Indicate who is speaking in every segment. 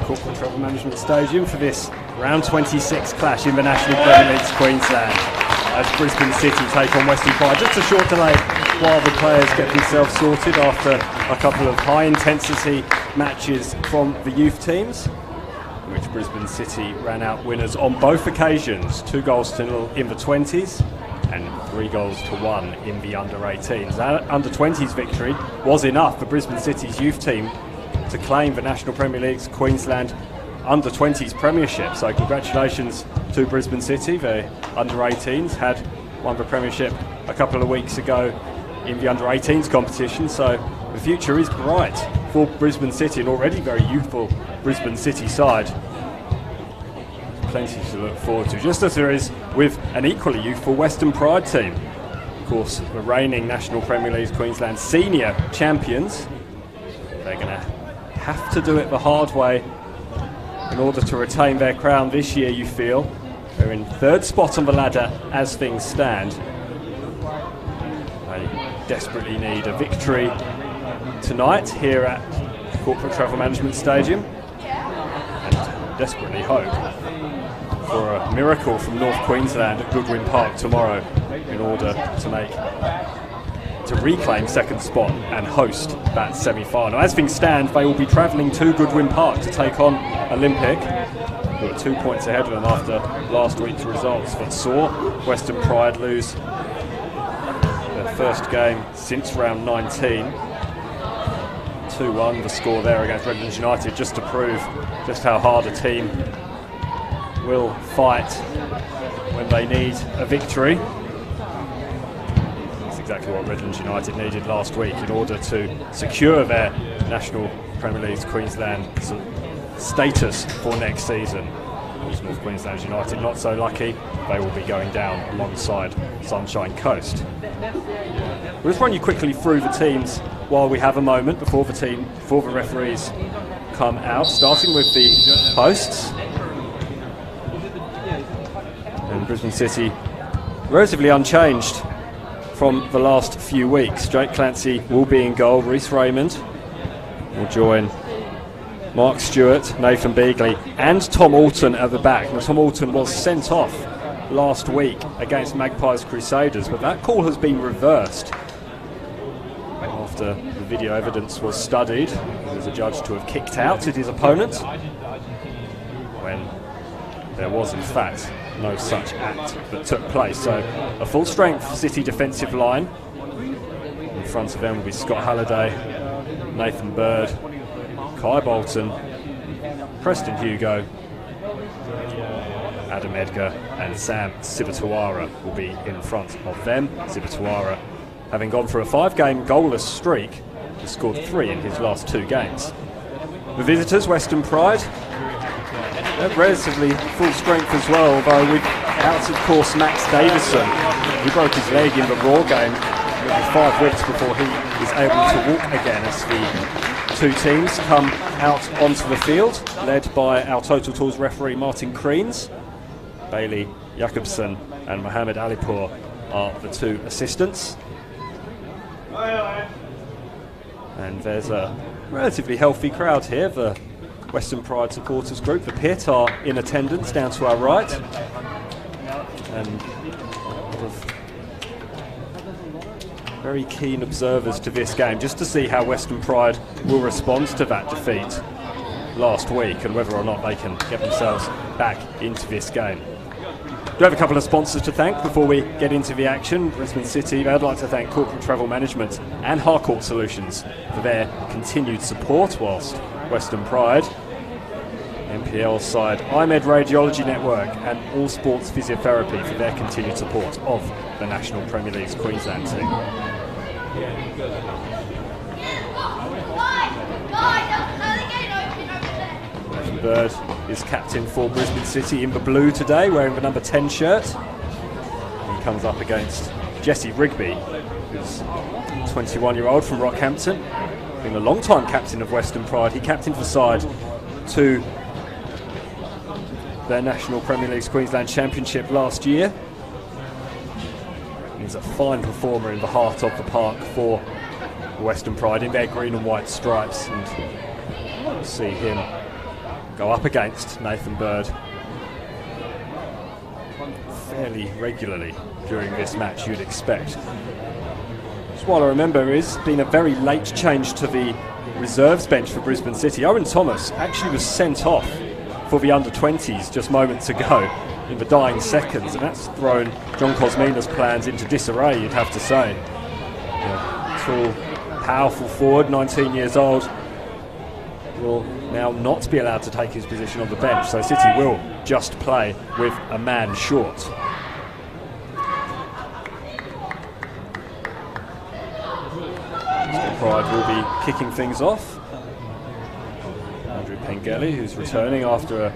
Speaker 1: Corporate Travel Management Stadium for this round 26 clash in the National Premier League's Queensland, as Brisbane City take on Western Pride. Just a short delay while the players get themselves sorted after a couple of high intensity matches from the youth teams, in which Brisbane City ran out winners on both occasions, 2-0 in the 20s and 3-1 in the under-18s. That under-20s victory was enough for Brisbane City's youth team to claim the National Premier League's Queensland under-20s premiership. So congratulations to Brisbane City. The under-18s had won the premiership a couple of weeks ago in the under-18s competition, so the future is bright for Brisbane City, an already very youthful Brisbane City side. Plenty to look forward to, just as there is with an equally youthful Western Pride team. Of course, the reigning National Premier League Queensland senior champions. They're going to have to do it the hard way in order to retain their crown this year, you feel. They're in third spot on the ladder as things stand. They desperately need a victory tonight here at Corporate Travel Management Stadium, and desperately hope for a miracle from North Queensland at Goodwin Park tomorrow in order to reclaim second spot and host that semi-final. As things stand, they will be travelling to Goodwin Park to take on Olympic, who are 2 points ahead of them after last week's results that saw Western Pride lose their first game since round 19. 2-1 the score there against Redlands United, just to prove just how hard a team will fight when they need a victory. That's exactly what Redlands United needed last week in order to secure their National Premier League's Queensland status for next season. North Queensland United not so lucky, they will be going down alongside Sunshine Coast. We'll just run you quickly through the teams while we have a moment before the referees come out, starting with the hosts. And Brisbane City relatively unchanged from the last few weeks. Jake Clancy will be in goal. Reece Raymond will join Mark Stewart, Nathan Beagley and Tom Alton at the back. Now, Tom Alton was sent off last week against Magpies Crusaders, but that call has been reversed after the video evidence was studied. He was adjudged to have kicked out at his opponent when there was in fact no such act that took place. So a full strength City defensive line. In front of them will be Scott Halliday, Nathan Bird, Kai Bolton, Preston Hugo, Adam Edgar and Sam Sibatuara will be in front of them. Sibatuara, having gone for a 5-game goalless streak, has scored 3 in his last 2 games. The visitors, Western Pride, they're relatively full strength as well, although without, of course, Max Davison. He broke his leg in the Raw game maybe 5 weeks before he is able to walk again, as the 2 teams come out onto the field, led by our Total Tools referee Martin Creans. Bailey Jakobsen and Mohammed Alipur are the 2 assistants. And there's a relatively healthy crowd here. The Western Pride supporters group, the pit, are in attendance down to our right. And very keen observers to this game, just to see how Western Pride will respond to that defeat last week and whether or not they can get themselves back into this game. We have a couple of sponsors to thank before we get into the action. Brisbane City, I'd like to thank Corporate Travel Management and Harcourt Solutions for their continued support, whilst Western Pride, NPL side IMED Radiology Network and All Sports Physiotherapy for their continued support of the National Premier League's Queensland team. Nathan Bird is captain for Brisbane City in the blue today, wearing the number 10 shirt. He comes up against Jesse Rigby, who's a 21-year-old from Rockhampton, being a long-time captain of Western Pride. He captained the side to their National Premier League's Queensland Championship last year. He's a fine performer in the heart of the park for Western Pride in their green and white stripes, and we'll see him go up against Nathan Bird fairly regularly during this match, you'd expect. Just what I remember is been a very late change to the reserves bench for Brisbane City. Owen Thomas actually was sent off for the under-20s just moments ago in the dying seconds, and that's thrown John Cosmina's plans into disarray, you'd have to say. Tall, powerful forward, 19 years old, will now not be allowed to take his position on the bench, so City will just play with a man short. Pride will be kicking things off. Andrew Pengelly, who's returning after an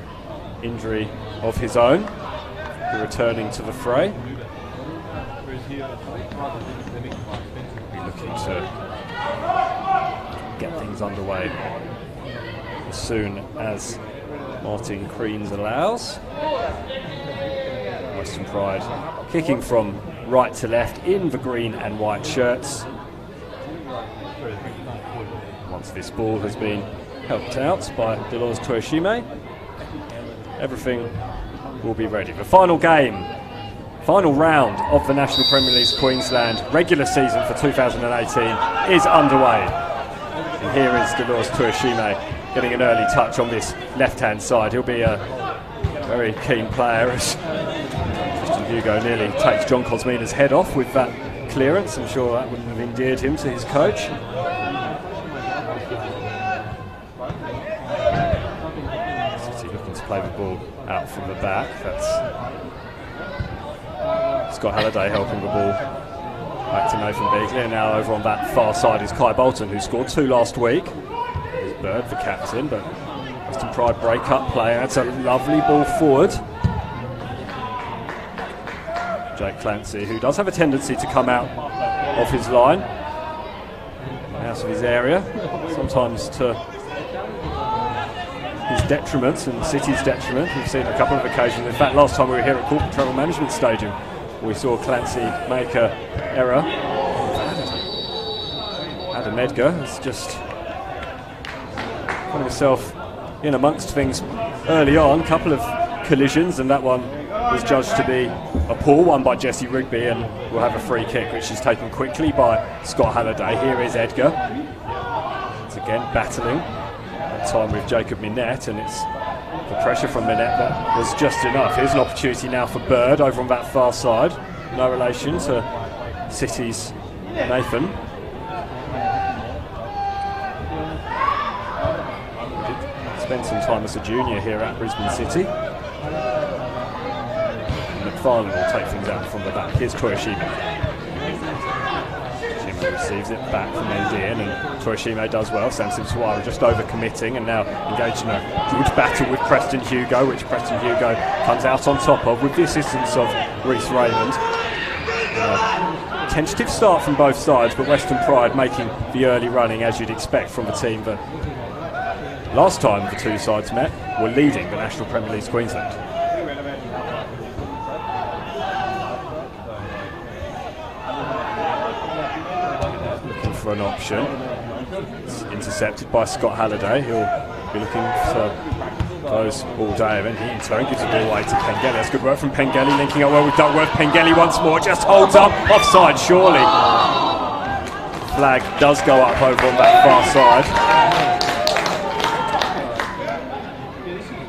Speaker 1: injury of his own, returning to the fray. Be looking to get things underway as soon as Martin Creans allows. Western Pride kicking from right to left in the green and white shirts. Once this ball has been helped out by Delors Tuashime, everything will be ready. The final game, final round of the National Premier League Queensland regular season for 2018 is underway. And here is Delors Tuashime getting an early touch on this left-hand side. He'll be a very keen player as Tristan Hugo nearly takes John Cosmina's head off with that clearance. I'm sure that wouldn't have endeared him to his coach. Play the ball out from the back. That's Scott Halliday helping the ball back to Nathan Beagley, and now over on that far side is Kai Bolton, who scored 2 last week. There's Bird, the captain, but Western Pride break-up play. That's a lovely ball forward. Jake Clancy, who does have a tendency to come out of his line, out of his area, sometimes to his detriment and City's detriment. We've seen a couple of occasions. In fact, last time we were here at Corporate Travel Management Stadium, we saw Clancy make an error. Adam Edgar has just put himself in amongst things early on. A couple of collisions, and that one was judged to be a poor one by Jesse Rigby, and will have a free kick, which is taken quickly by Scott Halliday. Here is Edgar. It's again battling. Time with Jacob Minette, and it's the pressure from Minette that was just enough. Here's an opportunity now for Bird over on that far side. No relation to City's Nathan. He did spend some time as a junior here at Brisbane City. And McFarlane will take things out from the back. Here's Tuashime. Receives it back from Ndian, and Tuashime does well. Samson Suara just over-committing and now engaged in a good battle with Preston Hugo, which Preston Hugo comes out on top of with the assistance of Reece Raymond. Tentative start from both sides, but Western Pride making the early running, as you'd expect from the team that last time the two sides met were leading the National Premier League Queensland. For an option. It's intercepted by Scott Halliday. He'll be looking to close ball down, and he in turn gives the ball away to Pengelly. That's good work from Pengelly, linking up well with Duckworth. Pengelly once more just holds up. Offside, surely. Flag does go up over on that far side.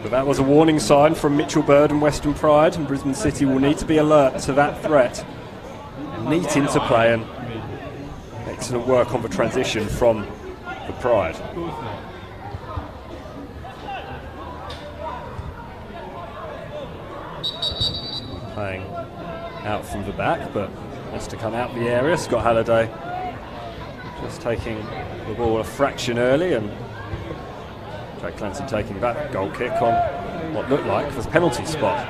Speaker 1: But that was a warning sign from Mitchell Bird and Western Pride, and Brisbane City will need to be alert to that threat. Neat interplay and excellent work on the transition from the Pride. Playing out from the back, but wants to come out the area. Scott Halliday just taking the ball a fraction early, and Jake Clancy taking that goal kick on what looked like the penalty spot.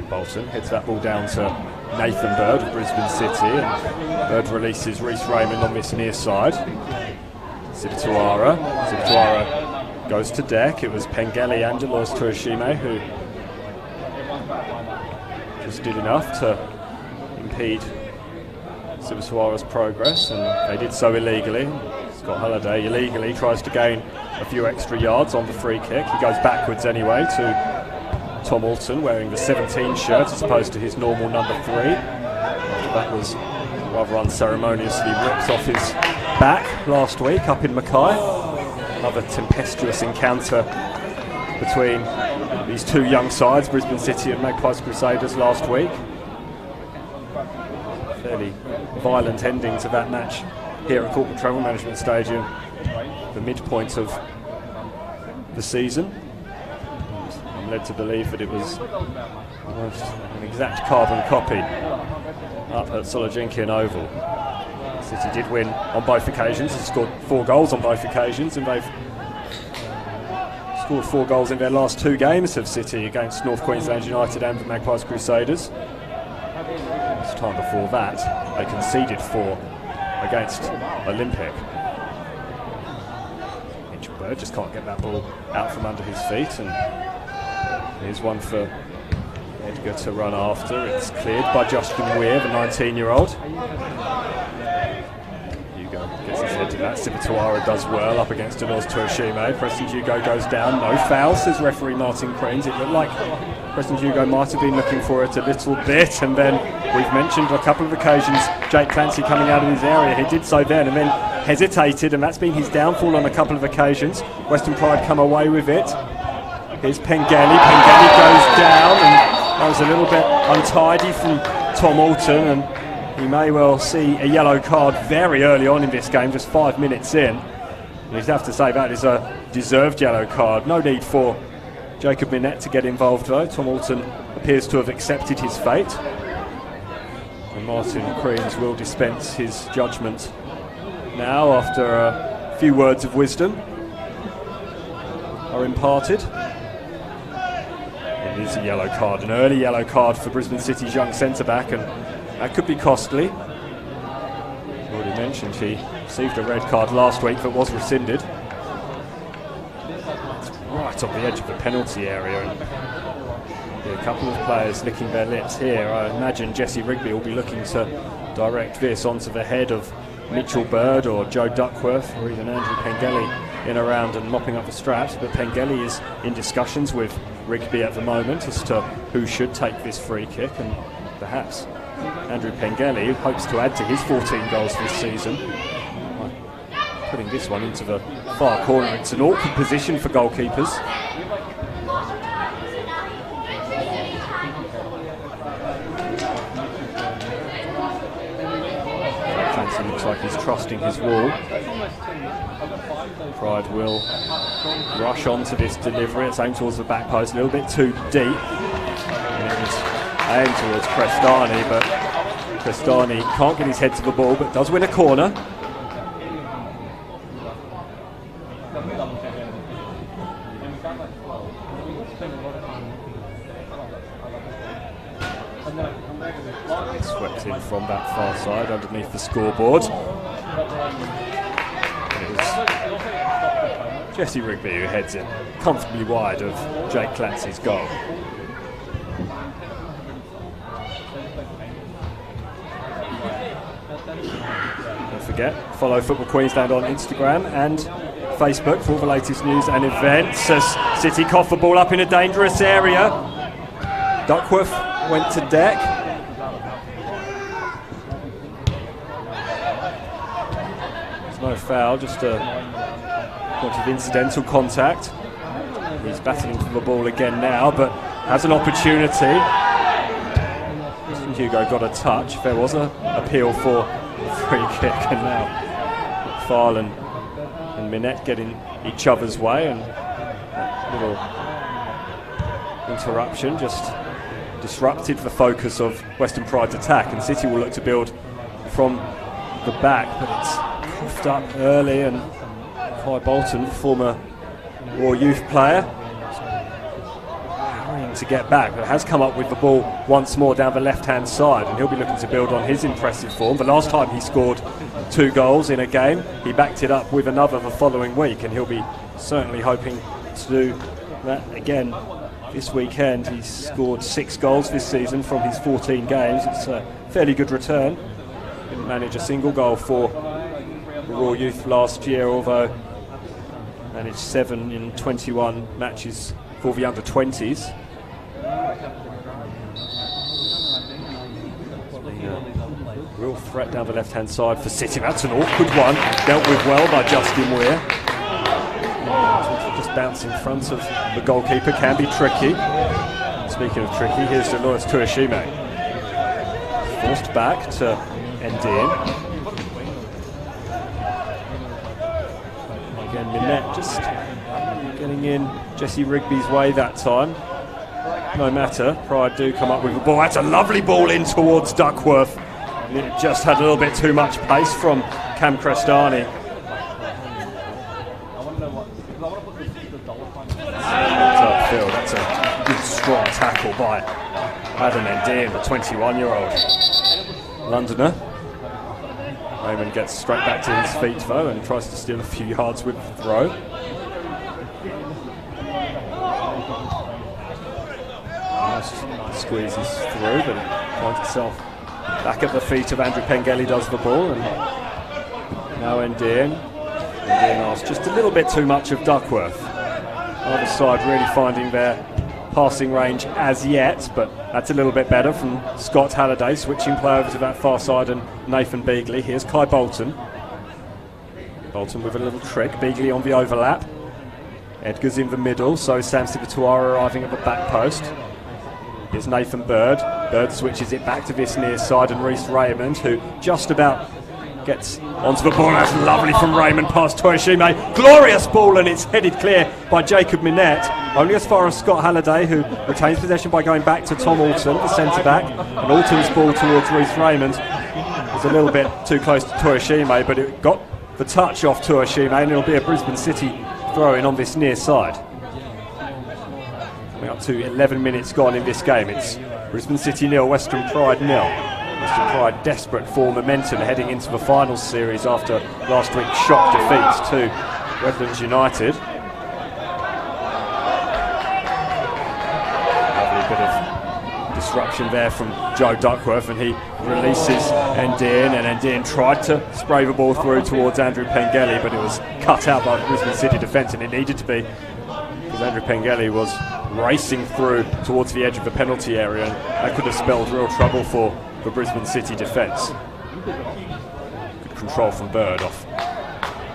Speaker 1: Bolton hits that ball down to Nathan Bird of Brisbane City, and Bird releases Reece Raymond on this near side. Sibituara goes to deck. It was Pengelly and Delors Tuashime who just did enough to impede Sibituara's progress, and they did so illegally. Scott Halliday illegally tries to gain a few extra yards on the free kick. He goes backwards anyway to Tom Alton, wearing the 17 shirt as opposed to his normal number 3. After that was rather unceremoniously ripped off his back last week up in Mackay. Another tempestuous encounter between these two young sides, Brisbane City and Magpies Crusaders, last week. Fairly violent ending to that match here at Corporate Travel Management Stadium, the midpoint of the season. And I'm led to believe that it was almost an exact carbon copy up at Solojinkian Oval. City did win on both occasions, has scored 4 goals on both occasions, and they've scored 4 goals in their last 2 games of City against North Queensland United and the Magpies Crusaders. This time before that, they conceded 4 against Olympic. Mitchell Bird just can't get that ball out from under his feet, and here's one for Edgar to run after. It's cleared by Justin Weir, the 19-year-old. Hugo gets his head to that. Sivituara does well up against Denoz Tuashime. Preston Hugo goes down. No foul, says referee Martin Creans. It looked like Preston Hugo might have been looking for it a little bit, and then we've mentioned on a couple of occasions Jake Clancy coming out of his area. He did so then and then hesitated, and that's been his downfall on a couple of occasions. Western Pride come away with it. Here's Pengelly. Pengelly goes down, and that was a little bit untidy from Tom Alton, and he may well see a yellow card very early on in this game, just 5 minutes in. You'd have to say that is a deserved yellow card. No need for Jacob Minette to get involved though. Tom Alton appears to have accepted his fate, and Martin Creans will dispense his judgment now after a few words of wisdom are imparted. It is a yellow card, an early yellow card for Brisbane City's young centre-back, and that could be costly. Already mentioned he received a red card last week that was rescinded. It's right on the edge of the penalty area, and a couple of players licking their lips here. I imagine Jesse Rigby will be looking to direct this onto the head of Mitchell Bird or Joe Duckworth, or even Andrew Pengelly in around and mopping up the straps. But Pengelly is in discussions with Rigby at the moment as to who should take this free kick, and perhaps Andrew Pengelly hopes to add to his 14 goals this season by putting this one into the far corner. It's an awkward position for goalkeepers. Clancy looks like he's trusting his wall. Pride will rush onto this delivery. It's aimed towards the back post, a little bit too deep. And it was aimed towards Crestani, but Crestani can't get his head to the ball, but does win a corner. Swept in from that far side underneath the scoreboard. It was Jesse Rigby who heads it comfortably wide of Jake Clancy's goal. Don't forget, follow Football Queensland on Instagram and Facebook for all the latest news and events. As City cough the ball up in a dangerous area. Duckworth went to deck. No foul, just a point of incidental contact. He's battling for the ball again now, but has an opportunity. Hugo got a touch. There was an appeal for a free kick, and now McFarlane and Minette getting each other's way, and that little interruption just disrupted the focus of Western Pride's attack, and City will look to build from the back, but it's coughed up early, and Kai Bolton, former Raw Youth player, hurrying to get back, but has come up with the ball once more down the left-hand side, and he'll be looking to build on his impressive form. The last time he scored 2 goals in a game, he backed it up with another the following week, and he'll be certainly hoping to do that again this weekend. He's scored 6 goals this season from his 14 games. It's a fairly good return. Didn't manage a single goal for Raw Youth last year, although managed 7 in 21 matches for the under-20s. Real threat down the left-hand side for City. That's an awkward one, dealt with well by Justin Weir. Just bounce in front of the goalkeeper can be tricky. Speaking of tricky, here's Dolores Tuashime. Forced back to Ndien. Again, Minette just getting in Jesse Rigby's way that time. No matter, Pride do come up with the ball. That's a lovely ball in towards Duckworth. It just had a little bit too much pace from Cam Crestani. Upfield, that's a good strong tackle by Adam Ndien, the 21-year-old Londoner. Raymond gets straight back to his feet though and tries to steal a few yards with the throw. Squeezes through, but it finds itself back at the feet of Andrew Pengelly, does the ball, and now Ndien asks just a little bit too much of Duckworth. Either side really finding their passing range as yet, but that's a little bit better from Scott Halliday, switching play over to that far side and Nathan Beagley. Here's Kai Bolton. Bolton with a little trick, Beagley on the overlap. Edgar's in the middle, so Sam Sivatuara arriving at the back post. Here's Nathan Bird. Bird switches it back to this near side, and Reece Raymond, who just about gets onto the ball. That's lovely from Raymond past Tuashime. Glorious ball, and it's headed clear by Jacob Minette. Only as far as Scott Halliday, who retains possession by going back to Tom Alton, the centre-back. And Alton's ball towards Reece Raymond was a little bit too close to Tuashime, but it got the touch off Tuashime, and it'll be a Brisbane City throw-in on this near side. Coming up to 11 minutes gone in this game. It's Brisbane City 0, Western Pride 0. Western Pride desperate for momentum heading into the finals series after last week's shock defeats to Redlands United. Lovely bit of disruption there from Joe Duckworth, and he releases Ndien, and Ndien tried to spray the ball through towards Andrew Pengelly, but it was cut out by the Brisbane City defence, and it needed to be, because Andrew Pengelly was racing through towards the edge of the penalty area, and that could have spelled real trouble for the Brisbane City defence. Good control from Bird off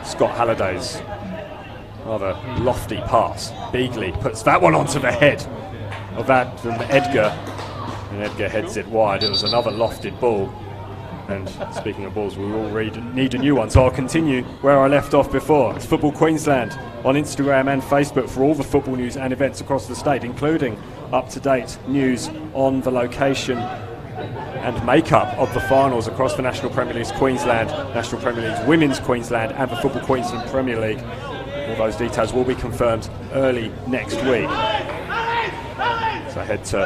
Speaker 1: Scott Halliday's rather lofty pass. Beagley puts that one onto the head of that from Edgar, and Edgar heads it wide. It was another lofted ball. And speaking of balls, we all need a new one, so I'll continue where I left off before. It's Football Queensland on Instagram and Facebook for all the football news and events across the state, including up-to-date news on the location and makeup of the finals across the National Premier League's Queensland, National Premier League's Women's Queensland and the Football Queensland Premier League. All those details will be confirmed early next week. So head to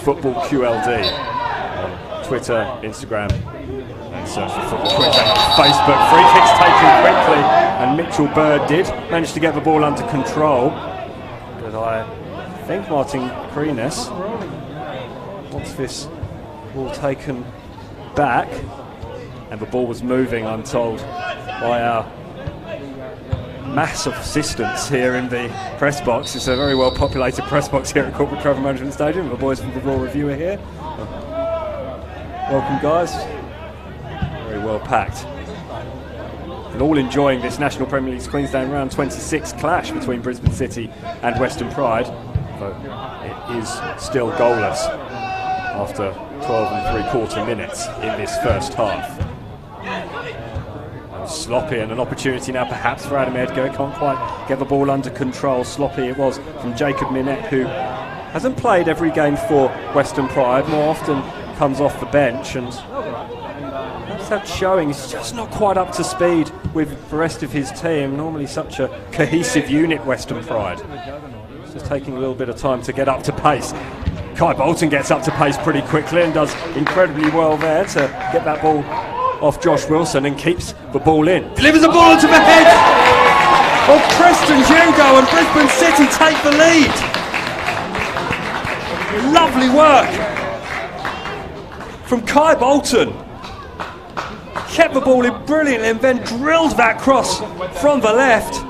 Speaker 1: @FootballQLD on Twitter, Instagram, and search for Football Queensland on Facebook. Free kicks taken quickly, and Mitchell Bird did manage to get the ball under control. But I think Martin Kreenes wants this ball taken back, and the ball was moving, I'm told, by our massive assistants here in the press box. It's a very well populated press box here at Corporate Travel Management Stadium. The boys from the Raw Review are here. Welcome, guys. Very well packed. And all enjoying this National Premier League's Queensland Round 26 clash between Brisbane City and Western Pride. But it is still goalless after 12 3/4 minutes in this first half. Sloppy, and an opportunity now perhaps for Adam Edgar. Can't quite get the ball under control. Sloppy it was from Jacob Minette, who hasn't played every game for Western Pride, more often comes off the bench, and that's that showing. He's just not quite up to speed with the rest of his team. Normally such a cohesive unit, Western Pride. It's just taking a little bit of time to get up to pace. Kai Bolton gets up to pace pretty quickly and does incredibly well there to get that ball off Josh Wilson and keeps the ball in. Delivers the ball into the head of Preston Hugo, and Brisbane City take the lead. Lovely work from Kai Bolton. kept the ball in brilliantly and then drilled that cross from the left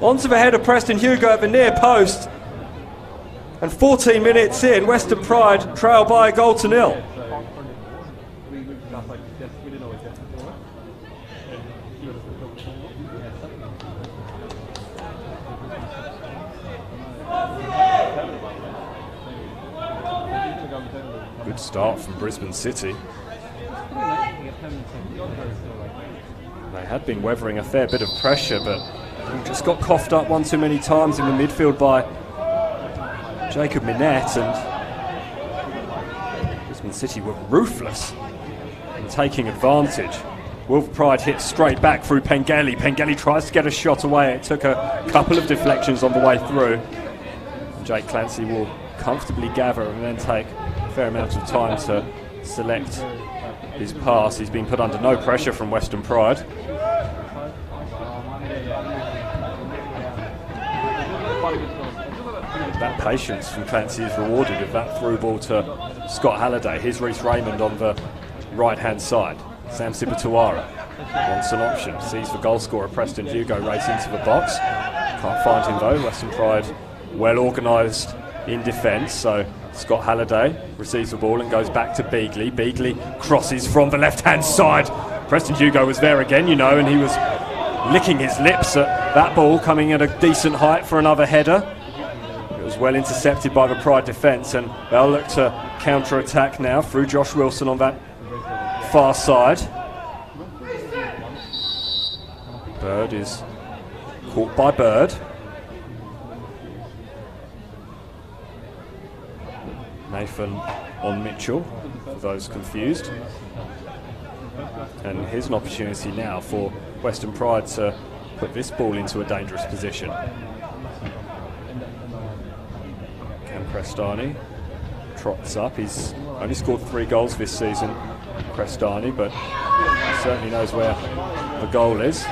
Speaker 1: onto the head of Preston Hugo at the near post. And 14 minutes in, Western Pride trail by a goal to nil. Good start from Brisbane City. They had been weathering a fair bit of pressure, but just got coughed up one too many times in the midfield by Jacob Minette, and Brisbane City were ruthless in taking advantage. Wolf Pride hit straight back through Pengelly. Pengelly tries to get a shot away. It took a couple of deflections on the way through. Jake Clancy will comfortably gather and then take a fair amount of time to select his pass. He's been put under no pressure from Western Pride. That patience from Clancy is rewarded with that through ball to Scott Halliday. Here's Reece Raymond on the right hand side. Sam Sibatuara wants an option, sees the goal scorer Preston Hugo race into the box. Can't find him though. Western Pride well organised in defence, so Scott Halliday receives the ball and goes back to Beagley. Beagley crosses from the left hand side. Preston Hugo was there again, you know, and he was licking his lips at that ball coming at a decent height for another header. It was well intercepted by the Pride defence, and they'll look to counter-attack now through Josh Wilson on that far side. Bird is caught by Bird. Nathan on Mitchell, for those confused. And here's an opportunity now for Western Pride to put this ball into a dangerous position. Cam Crestani trots up. He's only scored 3 goals this season, Crestani, but certainly knows where the goal is.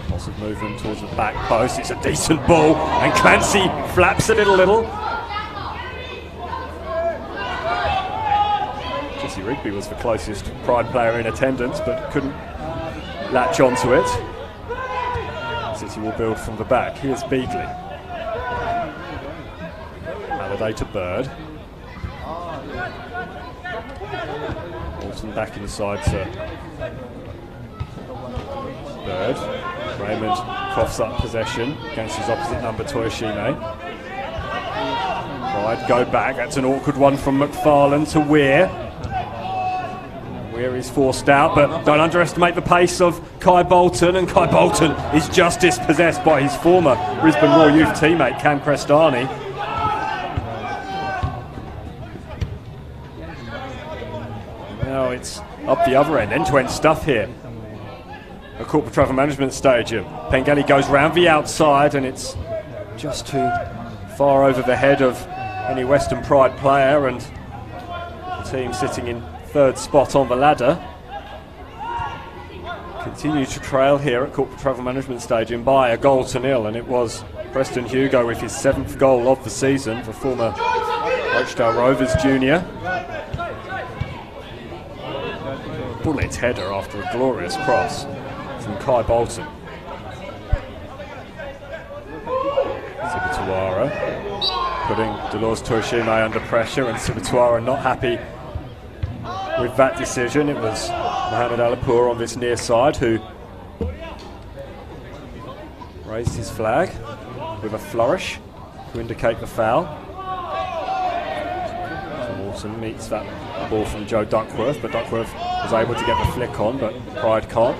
Speaker 1: Lots of movement towards the back post. It's a decent ball, and Clancy flaps it a little. Jesse Rigby was the closest Pride player in attendance, but couldn't latch onto it. City will build from the back. Here's Beagley. Halliday to Bird. Walton back inside to Bird. Raymond coughs up possession against his opposite number, Toyoshime. Pride go back. That's an awkward one from McFarlane to Weir. Weir is forced out, but don't underestimate the pace of Kai Bolton, and Kai Bolton is just dispossessed by his former Brisbane Royal Youth teammate, Cam Crestani. Now it's up the other end, end-to-end stuff here at Corporate Travel Management Stadium. Pengelly goes round the outside, and it's just too far over the head of any Western Pride player, and the team sitting in 3rd spot on the ladder continue to trail here at Corporate Travel Management Stadium by a goal to nil, and it was Preston Hugo with his 7th goal of the season, the former Rochdale Rovers junior. Bullet header after a glorious cross from Kai Bolton. Sibatuara putting Dolores Toyoshime under pressure, and Sibatuara not happy with that decision. It was Mohamed Alipur on this near side who raised his flag with a flourish to indicate the foul. So Walton meets that ball from Joe Duckworth, but Duckworth was able to get the flick on, but Pride can't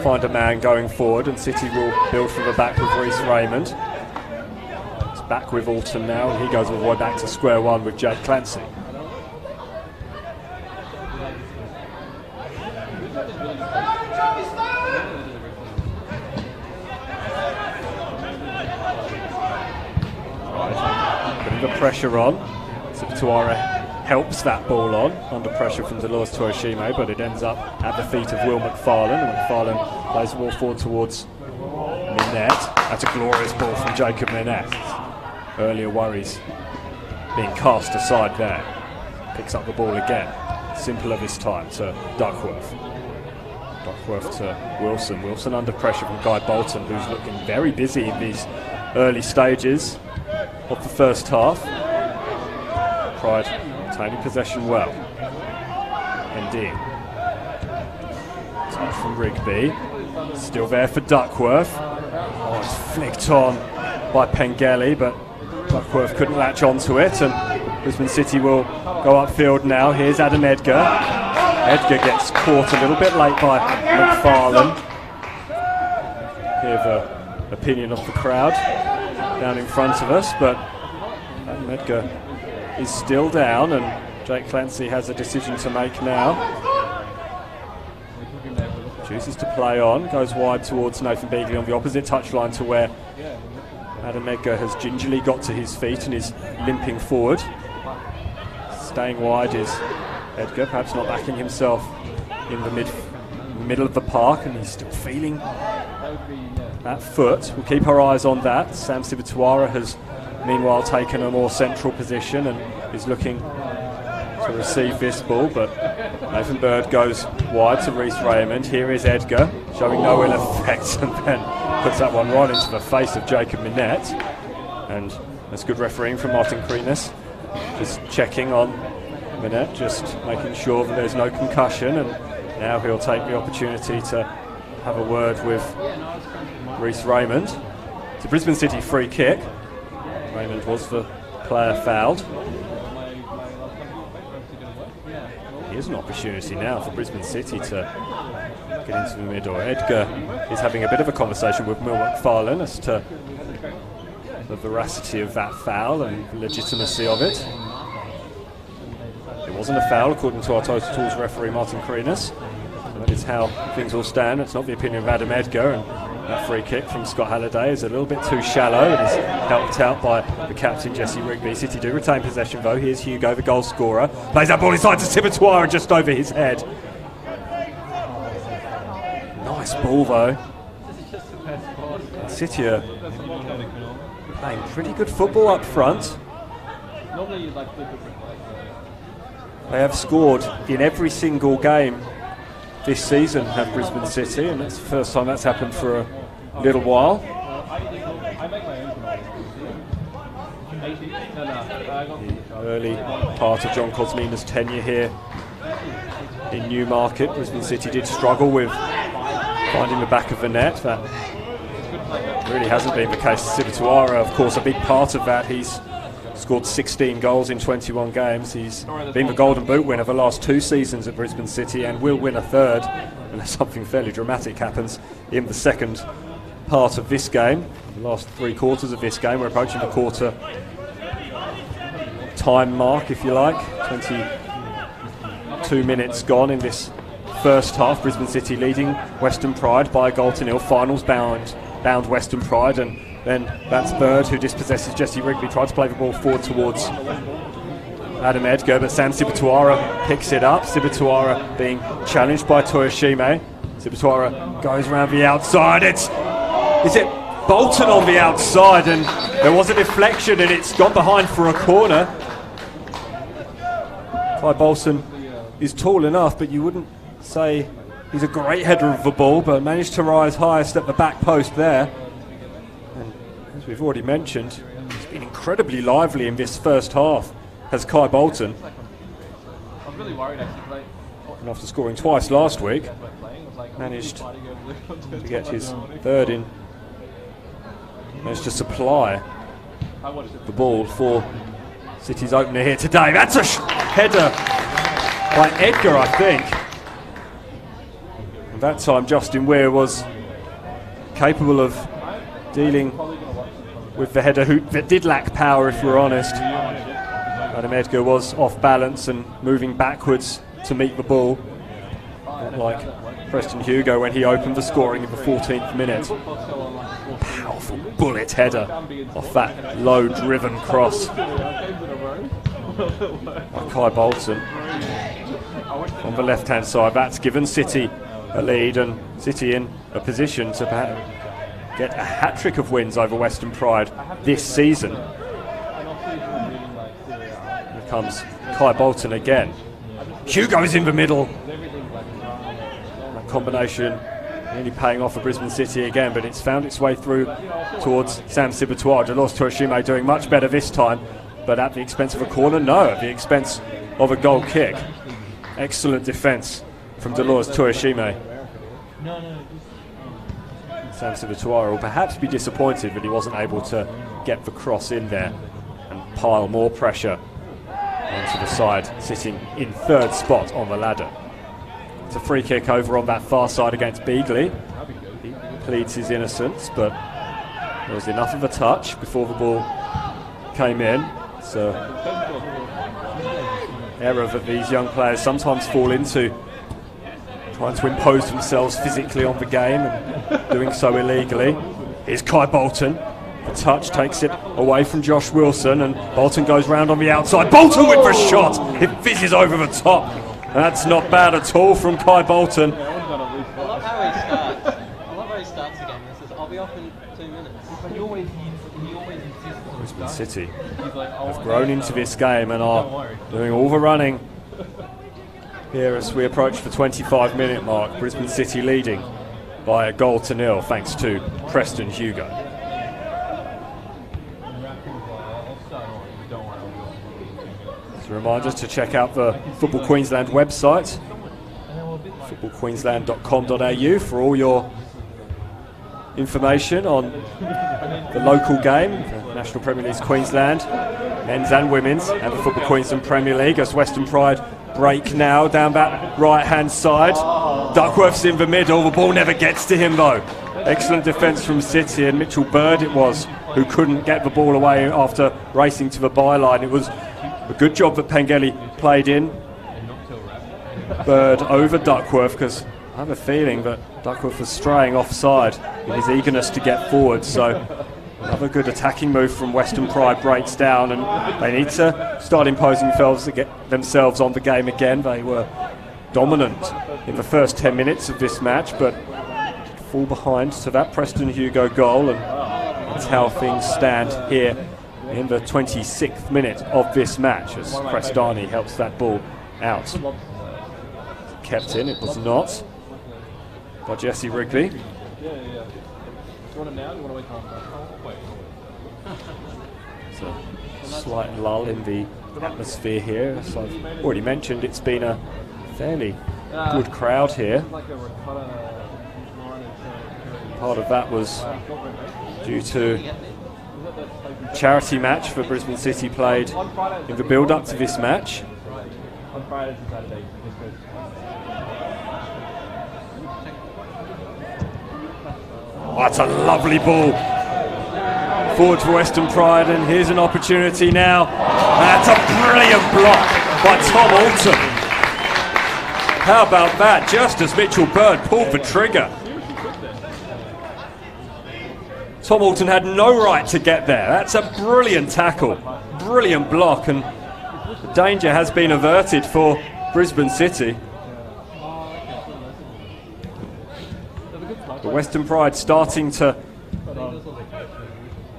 Speaker 1: find a man going forward, and City will build from the back with Reece Raymond. It's back with Alton now, and he goes all the way back to square one with Jake Clancy. Putting the pressure on. Sibatuara helps that ball on under pressure from Dolores Toyoshime, but it ends up at the feet of Will McFarlane, and McFarlane plays the ball forward towards Minette. That's a glorious ball from Jacob Minette. Earlier worries being cast aside there. Picks up the ball again. simpler this time to Duckworth. Duckworth to Wilson. Wilson under pressure from Guy Bolton, who's looking very busy in these early stages of the first half. Pride retaining possession well. Indeed. Touch from Rigby. Still there for Duckworth. Oh, it's flicked on by Pengelly, but Duckworth couldn't latch onto it, and Brisbane City will go upfield now. Here's Adam Edgar. Edgar gets caught a little bit late by McFarlane. Hear the opinion of the crowd down in front of us, but Adam Edgar is still down, and Jake Clancy has a decision to make now. Chooses to play on, goes wide towards Nathan Beagley on the opposite touchline to where Adam Edgar has gingerly got to his feet and is limping forward. Staying wide is Edgar, perhaps not backing himself in the middle of the park, and he's still feeling that foot. We'll keep our eyes on that. Sam Sibatuara has meanwhile taken a more central position and is looking to receive this ball, but Nathan Bird goes wide to Reece Raymond. Here is Edgar, showing no ill effect, and then puts that one right into the face of Jacob Minette. And that's good refereeing from Martin Kreenis, just checking on Minette, just making sure that there's no concussion, and now he'll take the opportunity to have a word with Reece Raymond. It's a Brisbane City free kick. Raymond was the player fouled. Here's an opportunity now for Brisbane City to get into the middle. Edgar is having a bit of a conversation with Will McFarlane as to the veracity of that foul and the legitimacy of it. It wasn't a foul according to our Total Tools referee Martin Kreenis. That is how things will stand. It's not the opinion of Adam Edgar, and that free kick from Scott Halliday is a little bit too shallow and is helped out by the captain Jesse Rigby. City do retain possession though. Here's Hugo, the goal scorer. Plays that ball inside to Sibatuara just over his head. Nice ball though. City are playing pretty good football up front. They have scored in every single game this season, have Brisbane City, and that's the first time that's happened for a little while. The early part of John Cosmina's tenure here in Newmarket, Brisbane City did struggle with finding the back of the net. That really hasn't been the case. Sibatuara, of course, a big part of that. He's scored 16 goals in 21 games. He's been the Golden Boot winner the last 2 seasons at Brisbane City and will win a third unless something fairly dramatic happens in the second part of this game. The last 3 quarters of this game, we're approaching the quarter time mark, if you like. 22 minutes gone in this first half. Brisbane City leading Western Pride by a goal to nil. Finals bound Western Pride, and then that's Bird who dispossesses Jesse Rigby. Tried to play the ball forward towards Adam Edgar, but Sam Sibatuara picks it up. Sibatuara being challenged by Toyoshime. Sibatuara goes around the outside. Is it Bolton on the outside? And there was a deflection and it's gone behind for a corner. Clyde Bolton is tall enough, but you wouldn't say he's a great header of the ball, but managed to rise highest at the back post there. And as we've already mentioned, he's been incredibly lively in this first half, has Kai Bolton. And after scoring twice last week, managed to get his third in. Managed to supply the ball for City's opener here today. That's a header by Edgar, I think. And that time Justin Weir was capable of dealing with the header that did lack power, if we're honest. Adam Edgar was off balance and moving backwards to meet the ball. Not like Preston Hugo when he opened the scoring in the 14th minute. Powerful bullet header off that low driven cross by Kai Bolton. On the left hand side, that's given City a lead, and City in a position to get a hat-trick of wins over Western Pride this season. Here comes Kai Bolton again. Hugo's in the middle. That combination nearly paying off for Brisbane City again, but it's found its way through towards Sam Sibatoa. Delors Tuashime doing much better this time, but at the expense of a corner? No, at the expense of a goal kick. Excellent defence from Delors Tuashime. Sam Sibatoa will perhaps be disappointed that he wasn't able to get the cross in there and pile more pressure onto the side, sitting in third spot on the ladder. It's a free kick over on that far side against Beagley. He pleads his innocence, but there was enough of a touch before the ball came in. So, error that these young players sometimes fall into, trying to impose themselves physically on the game and doing so illegally. Here's Kai Bolton. The touch takes it away from Josh Wilson, and Bolton goes round on the outside. Bolton with the shot! It fizzes over the top. That's not bad at all from Kai Bolton.
Speaker 2: I love how he starts the game. He says, I'll be off in 2 minutes. He always insists on
Speaker 1: Brisbane City have grown into this game and are doing all the running here as we approach the 25-minute mark. Brisbane City leading by a 1-0 thanks to Preston Hugo. A reminder to check out the Football Queensland website, footballqueensland.com.au, for all your information on the local game, the National Premier League Queensland, men's and women's, and the Football Queensland Premier League as Western Pride break now down that right-hand side. Duckworth's in the middle, the ball never gets to him though. Excellent defence from City, and Mitchell Bird it was who couldn't get the ball away after racing to the byline. It was a good job that Pengelly played in. Bird over Duckworth, because I have a feeling that Duckworth was straying offside in his eagerness to get forward. So another good attacking move from Western Pride breaks down, and they need to start imposing themselves on the game again. They were dominant in the first 10 minutes of this match, but fall behind to that Preston Hugo goal, and that's how things stand here in the 26th minute of this match as Crestani helps that ball out. Kept in, it was not, by Jesse Wrigley. So, slight lull in the atmosphere here. As I've already mentioned, it's been a fairly good crowd here. Part of that was due to charity match for Brisbane City played in the build-up to this match. Oh, that's a lovely ball forward for Western Pride, and here's an opportunity now. That's a brilliant block by Tom Alton. How about that? Just as Mitchell Bird pulled the trigger. Tom Alton had no right to get there. That's a brilliant tackle, brilliant block, and the danger has been averted for Brisbane City. The Western Pride starting to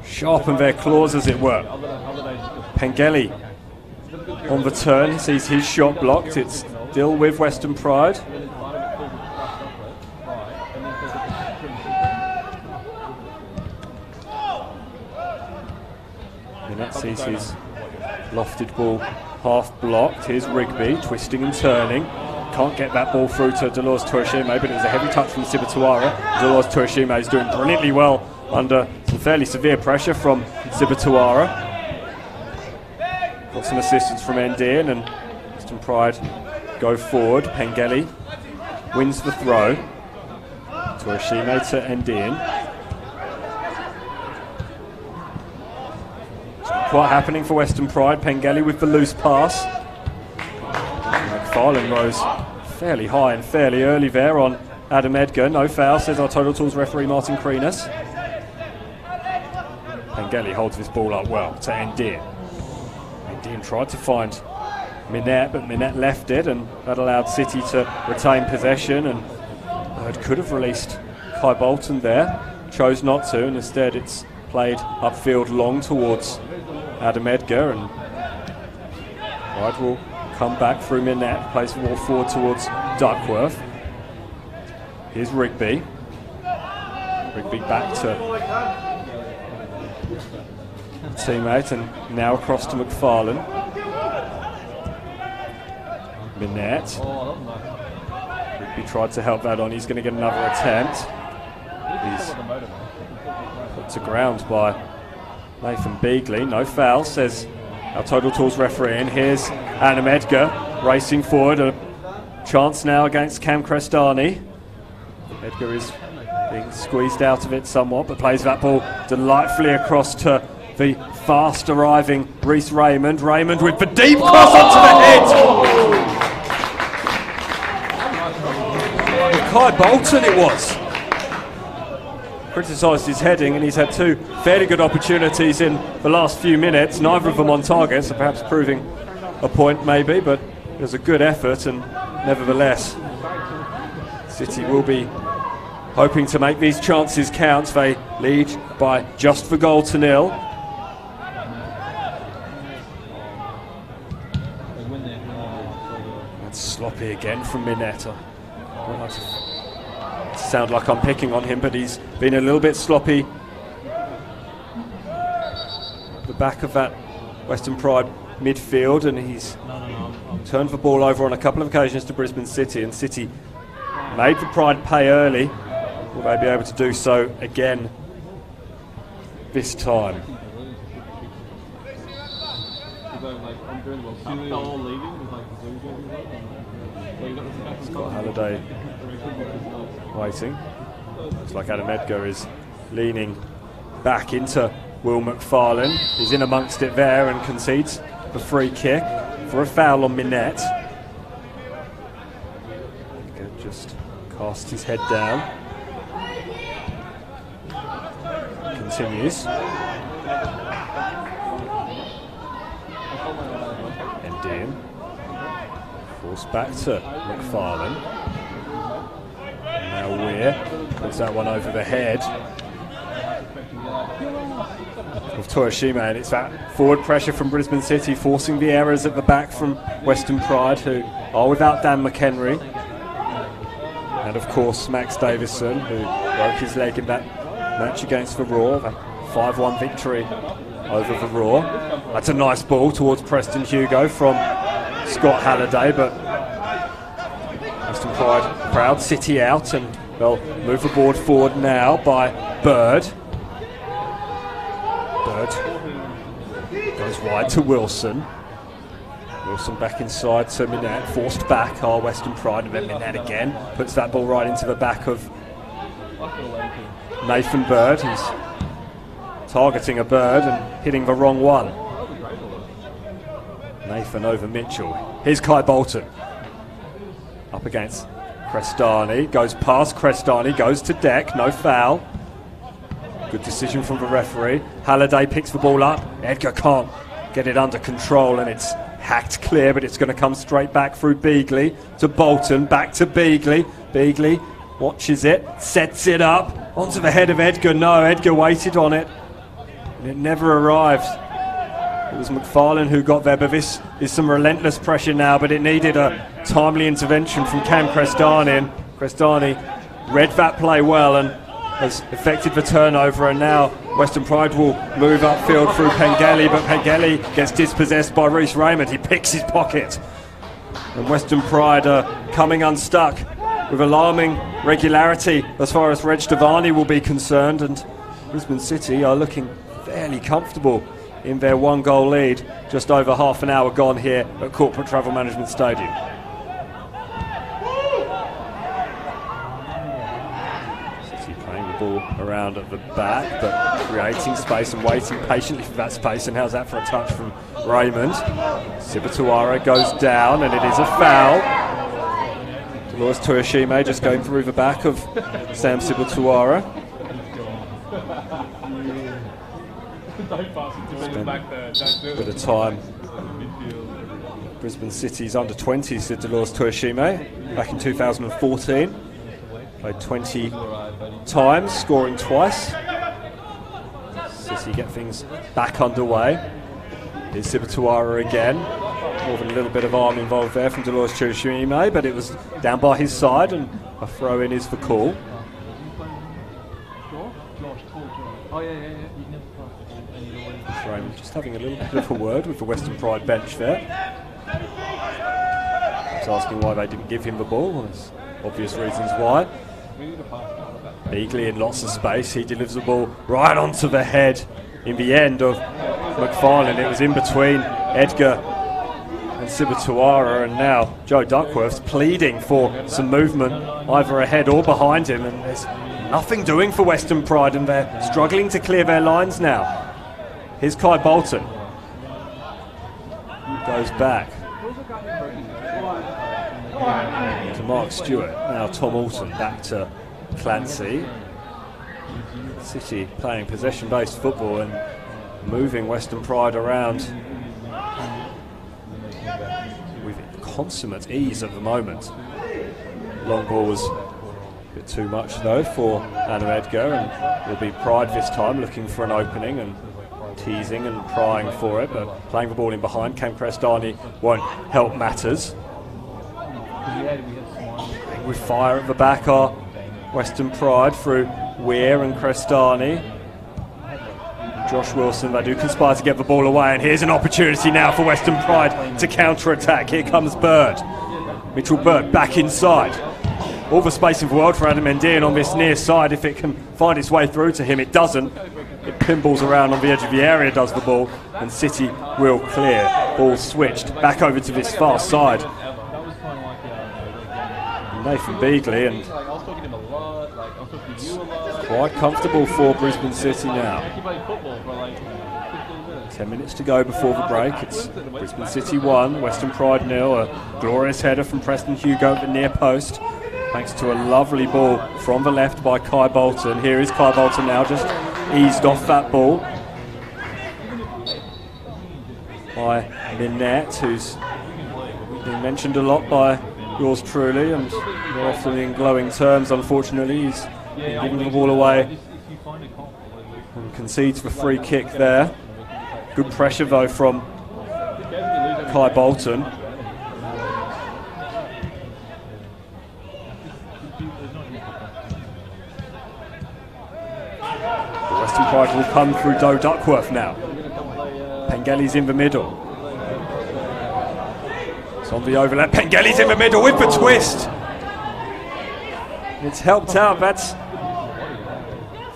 Speaker 1: sharpen their claws, as it were. Pengelly on the turn, sees his shot blocked. It's still with Western Pride. That sees his lofted ball half blocked. Here's Rigby twisting and turning. Can't get that ball through to Delors Tuashime, but it was a heavy touch from Sibatoa. Delors Tuashime is doing brilliantly well under some fairly severe pressure from Sibatoa. Got some assistance from Endian, and Western Pride go forward. Pengelly wins the throw. Tuashime to Endian. Quite happening for Western Pride. Pengelly with the loose pass. McFarlane rose fairly high and fairly early there on Adam Edgar. No foul, says our Total Tools referee Martin Kreenis. Pengelly holds this ball up well to Endian. Endian tried to find Minette, but Minette left it, and that allowed City to retain possession, and Bird could have released Kai Bolton there. Chose not to, and instead it's played upfield long towards Adam Edgar, and Pride will come back through Minette, plays more forward towards Duckworth. Here's Rigby. Rigby back to teammate and now across to McFarlane. Minette. Rigby tried to help that on. He's going to get another attempt. He's put to ground by Nathan Beagley. No foul, says our Total Tools referee. And here's Adam Edgar racing forward. A chance now against Cam Crestani. Edgar is being squeezed out of it somewhat, but plays that ball delightfully across to the fast arriving Reece Raymond. Raymond with the deep cross onto the head. Kai Bolton it was. Criticised his heading, and he's had two fairly good opportunities in the last few minutes, neither of them on target, so perhaps proving a point maybe, but it was a good effort, and nevertheless City will be hoping to make these chances count. They lead by just the goal to nil. That's sloppy again from Minette. I don't like to sound like I'm picking on him, but he's been a little bit sloppy at the back of that Western Pride midfield, and he's turned the ball over on a couple of occasions to Brisbane City, and City made the Pride pay early. Will they be able to do so again this time? Scott Halliday waiting. Looks like Adam Edgar is leaning back into Will McFarlane. He's in amongst it there and concedes the free kick for a foul on Minette. Edgar just cast his head down. Continues. And Dean forced back to McFarlane. Now Weir puts that one over the head of Toyoshima, and it's that forward pressure from Brisbane City forcing the errors at the back from Western Pride, who are without Dan McHenry, and of course Max Davison, who broke his leg in that match against the Raw, that 5-1 victory over the Raw. That's a nice ball towards Preston Hugo from Scott Halliday, but Western Pride proud, City out, and they'll move the board forward now by Bird. Bird goes wide to Wilson. Wilson back inside to Minette, forced back our Western Pride, and then Minette again puts that ball right into the back of Nathan Bird. He's targeting a bird and hitting the wrong one. Nathan over Mitchell. Here's Kai Bolton. Up against Crestani. Goes past Crestani, goes to deck, no foul. Good decision from the referee. Halliday picks the ball up. Edgar can't get it under control, and it's hacked clear, but it's going to come straight back through Beagley to Bolton, back to Beagley. Beagley watches it, sets it up onto the head of Edgar. No, Edgar waited on it, and it never arrived. It was McFarlane who got there, but this is some relentless pressure now, but it needed a timely intervention from Cam Crestani, and Crestani read that play well and has effected the turnover, and now Western Pride will move upfield through Pengelly, but Pengelly gets dispossessed by Reece Raymond. He picks his pocket, and Western Pride are coming unstuck with alarming regularity as far as Reg Devani will be concerned, and Brisbane City are looking fairly comfortable in their one-goal lead, just over half an hour gone here at Corporate Travel Management Stadium. City playing the ball around at the back, but creating space and waiting patiently for that space, and how's that for a touch from Raymond? Sibatuara goes down, and it is a foul. Dolores Toyoshima just going through the back of Sam Sibatuara. Spent a bit of time Brisbane City's under-20s did Dolores Toyoshima back in 2014. Played 20 times, scoring twice. City get things back underway. Here's Sibatuara again. More than a little bit of arm involved there from Dolores Chushime, but it was down by his side, and a throw-in is the call. Just having a little bit of a word with the Western Pride bench there. Just asking why they didn't give him the ball. There's obvious reasons why. Beagley in lots of space. He delivers the ball right onto the head in the end of McFarlane. It was in between Edgar and Sibatuara, and now Joe Duckworth's pleading for some movement either ahead or behind him, and there's nothing doing for Western Pride, and they're struggling to clear their lines now. Here's Kai Bolton. Goes back to Mark Stewart. Now Tom Alton back to Clancy. City playing possession-based football and moving Western Pride around with consummate ease at the moment. Long ball was a bit too much though for Anna Edgar, and will be Pride this time looking for an opening and teasing and prying for it, but playing the ball in behind. Cam Crestani won't help matters. With fire at the back are Western Pride through Weir and Crestani. Josh Wilson, they do conspire to get the ball away, and here's an opportunity now for Western Pride to counter-attack. Here comes Bird. Mitchell Bird back inside. All the space in the world for Adam Mendian on this near side. If it can find its way through to him, it doesn't. It pinballs around on the edge of the area, does the ball, and City will clear. Ball switched back over to this far side. Nathan Beagley, and it's quite comfortable for Brisbane City now. 10 minutes to go before the break. It's Brisbane City 1, Western Pride 0. A glorious header from Preston Hugo at the near post, thanks to a lovely ball from the left by Kai Bolton. Here is Kai Bolton now, just eased off that ball by Minette, who's been mentioned a lot by yours truly, and more often in glowing terms. Unfortunately, he's been giving the ball away and concedes the free kick there. Good pressure though from Kai Bolton. Western Pride will come through Joe Duckworth now. Pengelly's in the middle. It's on the overlap. Pengelly's in the middle with the twist. It's helped out. That's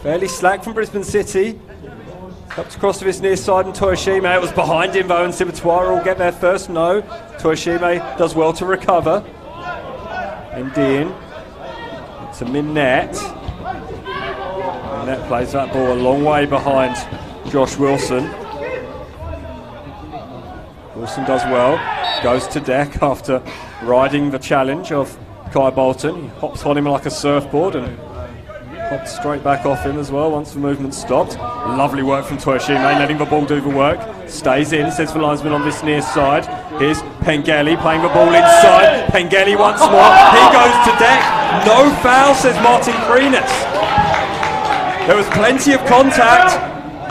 Speaker 1: fairly slack from Brisbane City. Helped across to this near side, and Toyoshime. It was behind him though, and Sibatuara will get there first. No. Toyoshime does well to recover. And Dean. It's a Minette. Minette plays that ball a long way behind Josh Wilson. Wilson does well. Goes to deck after riding the challenge of Kai Bolton. He hops on him like a surfboard and hops straight back off him as well once the movement stopped. Lovely work from Toyoshime, letting the ball do the work. Stays in, says the linesman on this near side. Here's Pengelly playing the ball inside. Pengelly once more. He goes to deck. No foul, says Martin Kreenis. There was plenty of contact.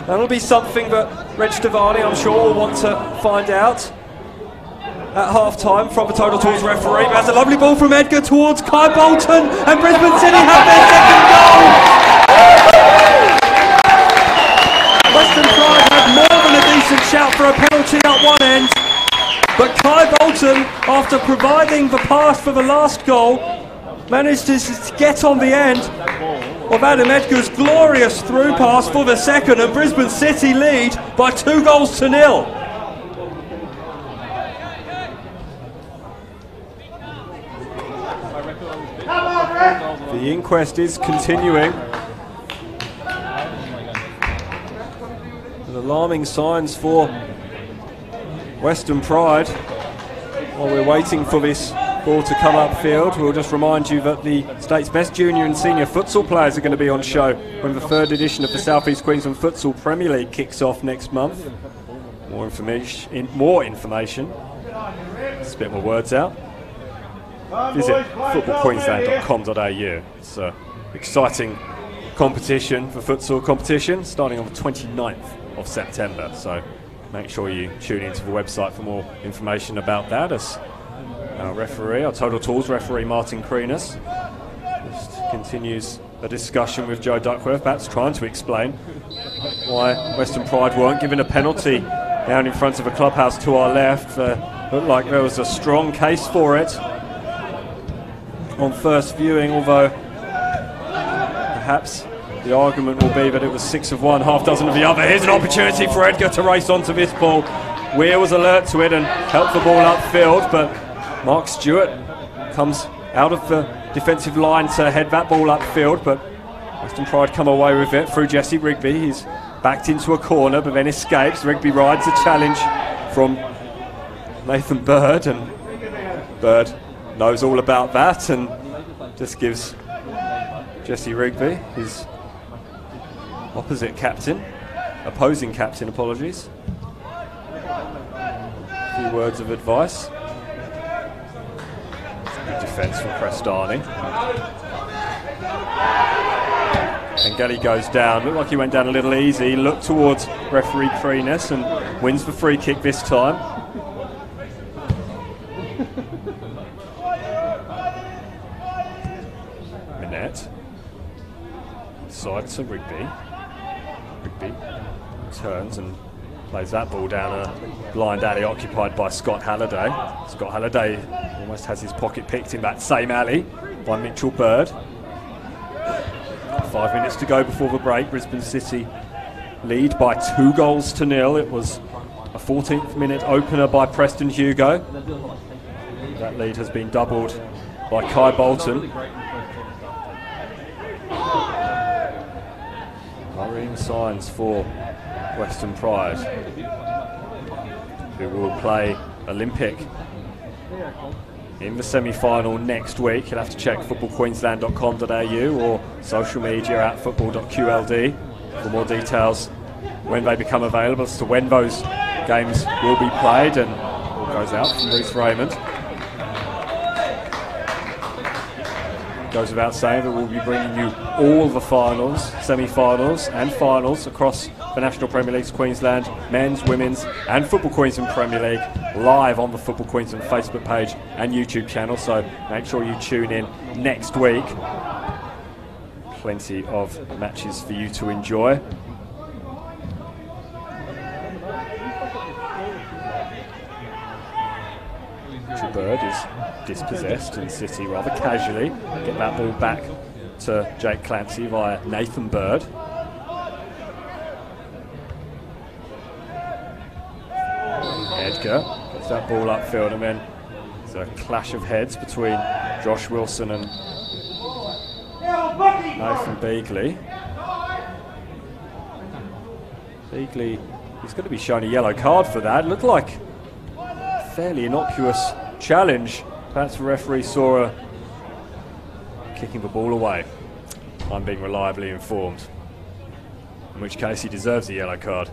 Speaker 1: That'll be something that Reg Stevani, I'm sure, will want to find out at half-time from the total towards referee. There's a lovely ball from Edgar towards Kai Bolton, and Brisbane City have their second goal! Western Pride had more than a decent shout for a penalty at one end, but Kai Bolton, after providing the pass for the last goal, managed to get on the end of Adam Edgar's glorious through pass for the second, and Brisbane City lead by 2-0. The inquest is continuing. And alarming signs for Western Pride. While we're waiting for this ball to come upfield, we'll just remind you that the state's best junior and senior futsal players are going to be on show when the third edition of the South East Queensland Futsal Premier League kicks off next month. More information. Spit my words out. Visit footballqueensland.com.au. It's an exciting competition for futsal competition, starting on the 29th of September. So make sure you tune into the website for more information about that. As our referee, our Total Tools referee, Martin Kreenis, just continues a discussion with Joe Duckworth, perhaps trying to explain why Western Pride weren't given a penalty down in front of a clubhouse to our left. Looked like there was a strong case for it on first viewing, although perhaps the argument will be that it was 6 of one, half dozen of the other. Here's an opportunity for Edgar to race onto this ball. Weir was alert to it and helped the ball upfield, but Mark Stewart comes out of the defensive line to head that ball upfield, but Western Pride come away with it through Jesse Rigby. He's backed into a corner but then escapes. Rigby rides a challenge from Nathan Bird, and Bird knows all about that and just gives Jesse Rigby, his opposing captain, apologies, a few words of advice. Good defence from Prestani. And Gelly goes down. Looked like he went down a little easy. Looked towards referee Kreenis and wins the free kick this time. Minette. Side to Rigby. Rigby turns and plays that ball down a blind alley occupied by Scott Halliday. Scott Halliday almost has his pocket picked in that same alley by Mitchell Bird. 5 minutes to go before the break. Brisbane City lead by 2-0. It was a 14th minute opener by Preston Hugo. That lead has been doubled by Kai Bolton. Worrying signs for Western Pride, who will play Olympic in the semi-final next week. You'll have to check footballqueensland.com.au or social media at football.qld for more details when they become available as to when those games will be played. And all goes out from Reece Raymond. Goes without saying that we'll be bringing you all the finals, semi-finals and finals across the National Premier League's Queensland men's, women's and Football Queensland Premier League live on the Football Queensland Facebook page and YouTube channel, so make sure you tune in next week. Plenty of matches for you to enjoy. Bird is dispossessed and City rather casually get that ball back to Jake Clancy via Nathan Bird. Edgar gets that ball upfield, and then there's a clash of heads between Josh Wilson and Nathan Beagley. Beagley, he's going to be shown a yellow card for that. Looked like a fairly innocuous challenge. Perhaps the referee saw her kicking the ball away. I'm being reliably informed. In which case he deserves a yellow card.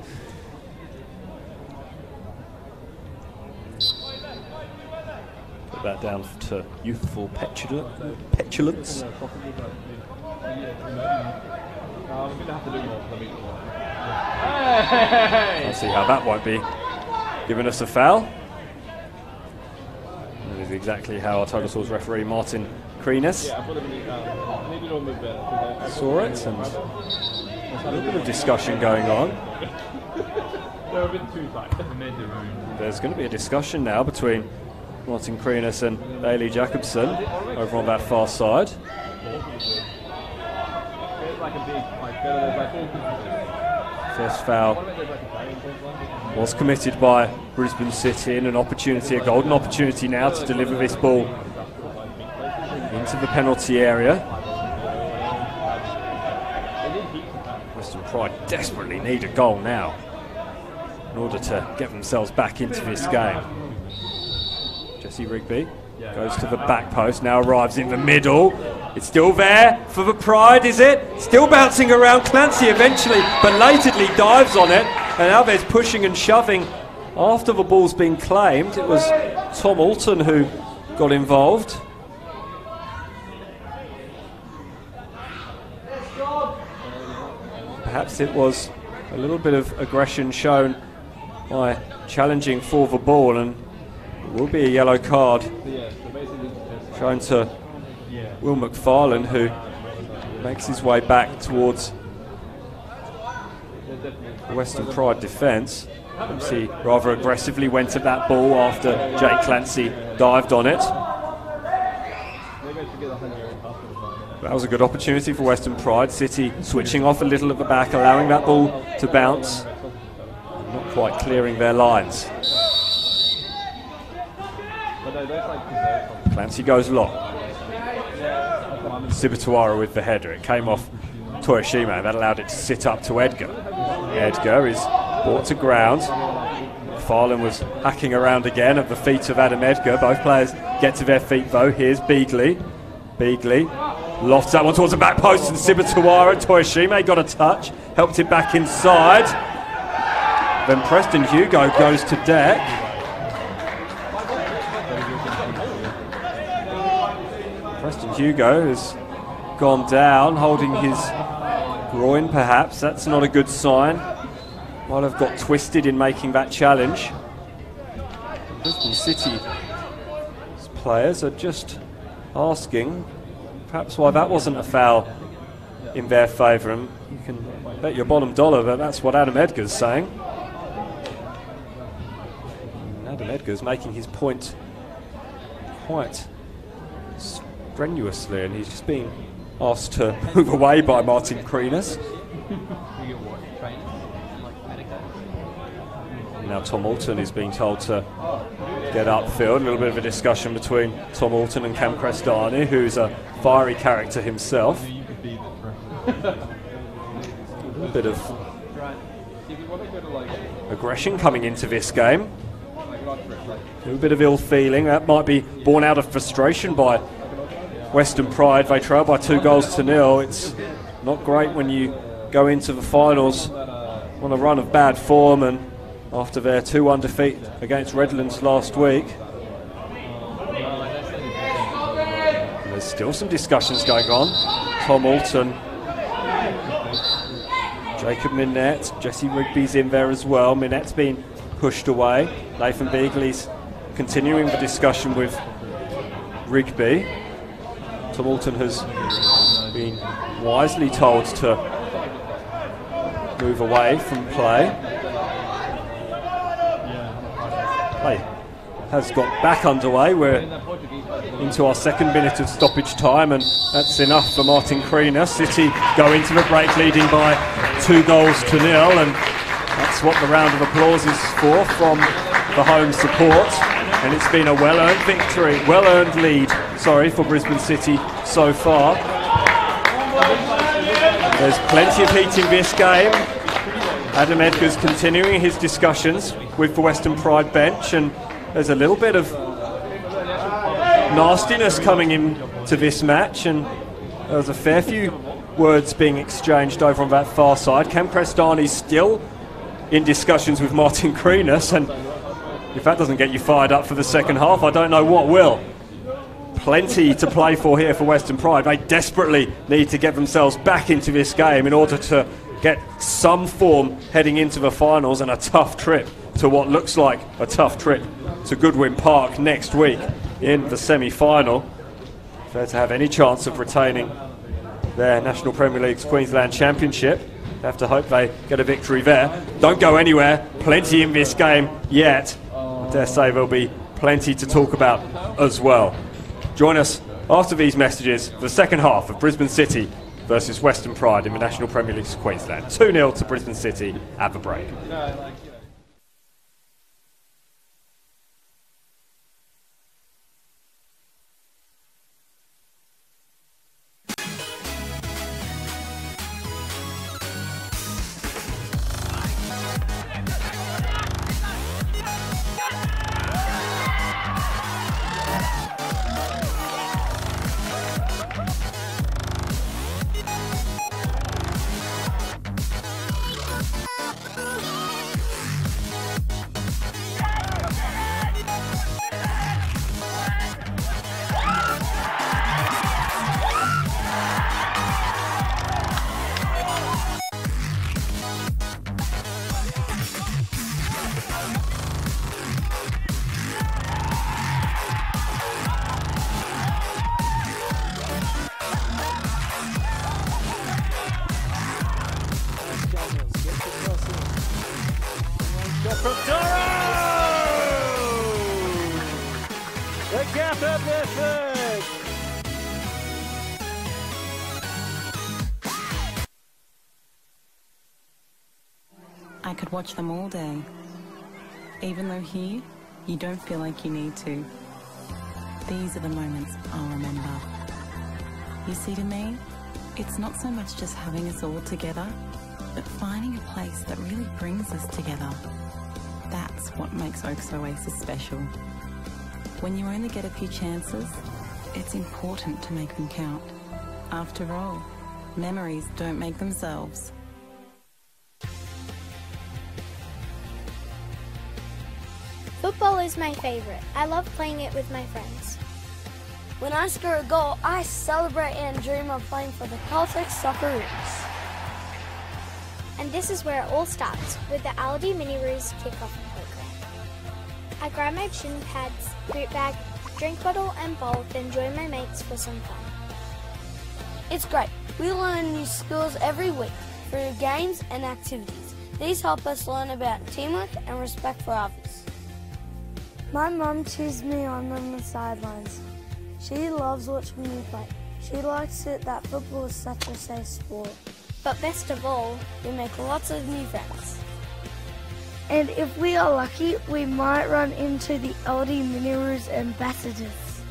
Speaker 1: Put that down to youthful petulance. Can't see how that won't be giving us a foul. That is exactly how our Total Tools referee Martin Kreenis saw it, and a little bit of discussion going on. There's going to be a discussion now between Martin Kreenis and Bailey Jacobson over on that far side. First foul was committed by Brisbane City, and a golden opportunity now to deliver this ball into the penalty area. Western Pride desperately need a goal now in order to get themselves back into this game. Jesse Rigby goes to the back post, now arrives in the middle. It's still there for the Pride, is it? Still bouncing around. Clancy eventually, belatedly dives on it, and now there's pushing and shoving after the ball's been claimed. It was Tom Alton who got involved. Perhaps it was a little bit of aggression shown by challenging for the ball, and it will be a yellow card shown to Will McFarlane, who makes his way back towards the Western Pride defence. He rather aggressively went at that ball after Jake Clancy dived on it. That was a good opportunity for Western Pride. City switching off a little at the back, allowing that ball to bounce. Not quite clearing their lines. Clancy goes long. Sibatuara with the header. It came off Toyoshima. That allowed it to sit up to Edgar. Edgar is brought to ground. McFarlane was hacking around again at the feet of Adam Edgar. Both players get to their feet though. Here's Beagley. Beagley lofts that one towards the back post, and Sibatuara. Toyoshima got a touch, helped it back inside. Then Preston Hugo goes to deck. Preston Hugo has gone down, holding his groin perhaps. That's not a good sign. Might have got twisted in making that challenge. Brisbane City's players are just asking perhaps why that wasn't a foul in their favour, and you can bet your bottom dollar that that's what Adam Edgar's saying. And Adam Edgar's making his point quite strenuously, and he's just being asked to move away by Martin Kreenis. Now Tom Alton is being told to get upfield. A little bit of a discussion between Tom Alton and Cam Crestani, who's a fiery character himself. A little bit of aggression coming into this game. A little bit of ill feeling. That might be born out of frustration by Western Pride. They trail by 2-0. It's not great when you go into the finals on a run of bad form, and after their 2-1 defeat against Redlands last week. There's still some discussions going on. Tom Alton, Jacob Minette, Jesse Rigby's in there as well. Minette's been pushed away. Nathan Beagley's continuing the discussion with Rigby. Tom Alton has been wisely told to move away from play. Play has got back underway. We're into our second minute of stoppage time, and that's enough for Martin Kreenis. City go into the break leading by 2-0, and that's what the round of applause is for from the home support. And it's been a well-earned victory, well-earned lead, for Brisbane City so far. There's plenty of heat in this game. Adam Edgar's continuing his discussions with the Western Pride bench, and there's a little bit of nastiness coming into this match, and there's a fair few words being exchanged over on that far side. Cam Crestani's still in discussions with Martin Kreenis, and if that doesn't get you fired up for the second half, I don't know what will. Plenty to play for here for Western Pride. They desperately need to get themselves back into this game in order to get some form heading into the finals, and a tough trip to what looks like a tough trip to Goodwin Park next week in the semi-final. If they're to have any chance of retaining their National Premier League's Queensland Championship, they have to hope they get a victory there. Don't go anywhere, plenty in this game yet. I dare say there'll be plenty to talk about as well. Join us after these messages for the second half of Brisbane City versus Western Pride in the National Premier League's Queensland. 2-0 to Brisbane City at the break. From Doro! The gap up their third.
Speaker 3: I could watch them all day, even though here, you don't feel like you need to. These are the moments I'll remember. You see, to me, it's not so much just having us all together, but finding a place that really brings us together. That's what makes Oaks Oasis special. When you only get a few chances, it's important to make them count. After all, memories don't make themselves.
Speaker 4: Football is my favourite. I love playing it with my friends.
Speaker 5: When I score a goal, I celebrate and dream of playing for the Caltex Socceroos.
Speaker 4: And this is where it all starts, with the Aldi Mini-Roos kickoff program. I grab my shin pads, boot bag, drink bottle and bowl, then join my mates for some fun.
Speaker 5: It's great. We learn new skills every week through games and activities. These help us learn about teamwork and respect for others.
Speaker 6: My mum cheers me on the sidelines. She loves watching me play. She likes it that football is such a safe sport.
Speaker 4: But best of all,
Speaker 5: we make lots of new friends.
Speaker 6: And if we are lucky, we might run into the Aldi Mini-Roos ambassadors.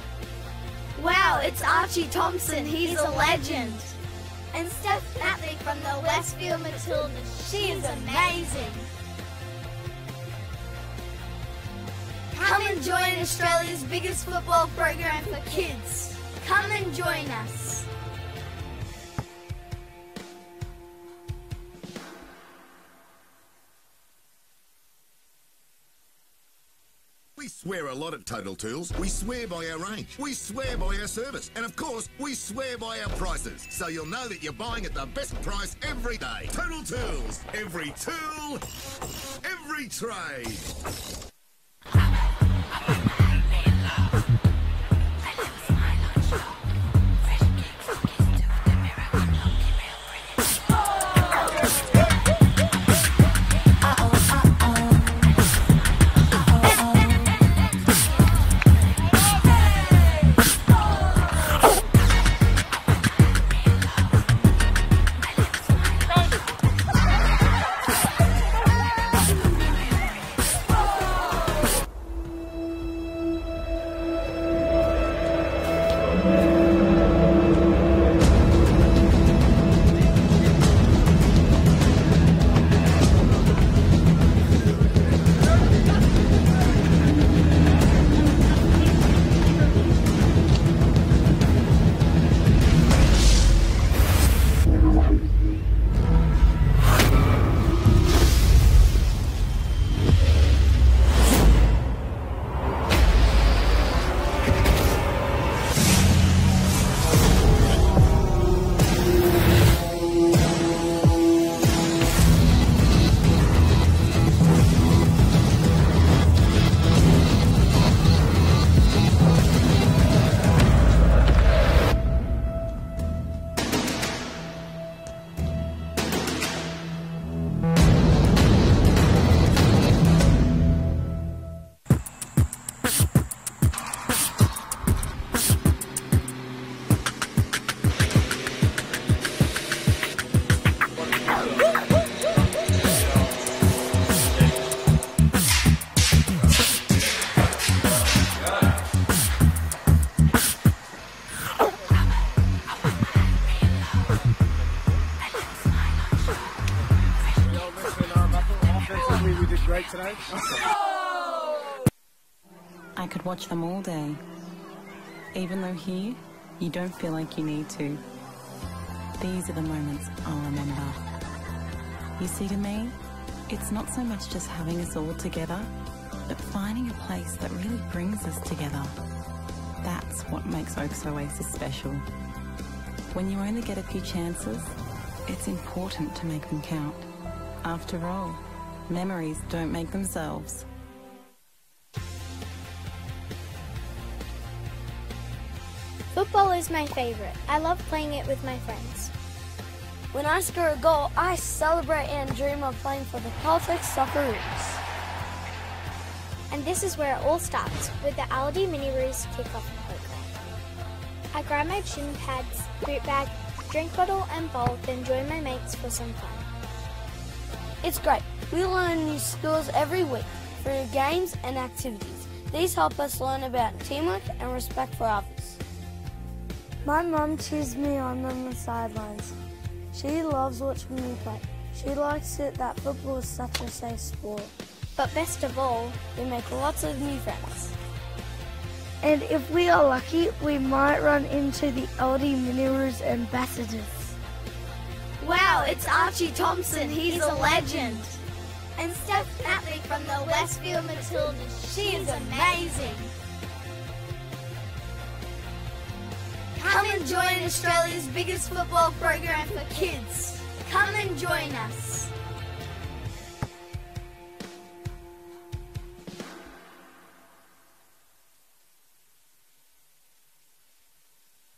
Speaker 4: Wow, it's Archie Thompson, he's a legend. And Steph Patrick from the Westfield Matildas, she is amazing. Come and join Australia's biggest football program for kids. Come and join us.
Speaker 7: We swear a lot at Total Tools. We swear by our range. We swear by our service. And of course, we swear by our prices. So you'll know that you're buying at the best price every day. Total Tools. Every tool, every trade.
Speaker 1: Today.
Speaker 3: I could watch them all day, even though here, you don't feel like you need to. These are the moments I'll remember. You see, to me, it's not so much just having us all together, but finding a place that really brings us together. That's what makes Oaks Oasis special. When you only get a few chances, it's important to make them count. After all, Memories don't make themselves.
Speaker 4: Football is my favourite. I love playing it with my friends.
Speaker 5: When I score a goal, I celebrate and dream of playing for the R26 Socceroos.
Speaker 4: And this is where it all starts, with the Aldi Mini-Roos kickoff program. I grab my shin pads, boot bag, drink bottle and bowl, then join my mates for some fun.
Speaker 5: It's great. We learn new skills every week through games and activities. These help us learn about teamwork and respect for others.
Speaker 6: My mum cheers me on the sidelines. She loves watching me play. She likes it that football is such a safe sport.
Speaker 4: But best of all,
Speaker 5: We make lots of new friends.
Speaker 6: And if we are lucky, we might run into the Aldi Mini-Roos ambassadors.
Speaker 8: Wow, it's Archie Thompson. He's a legend.
Speaker 4: and Steph Catley from the Westfield Matildas. She is amazing.
Speaker 8: Come and join Australia's biggest football program for kids. Come and join us.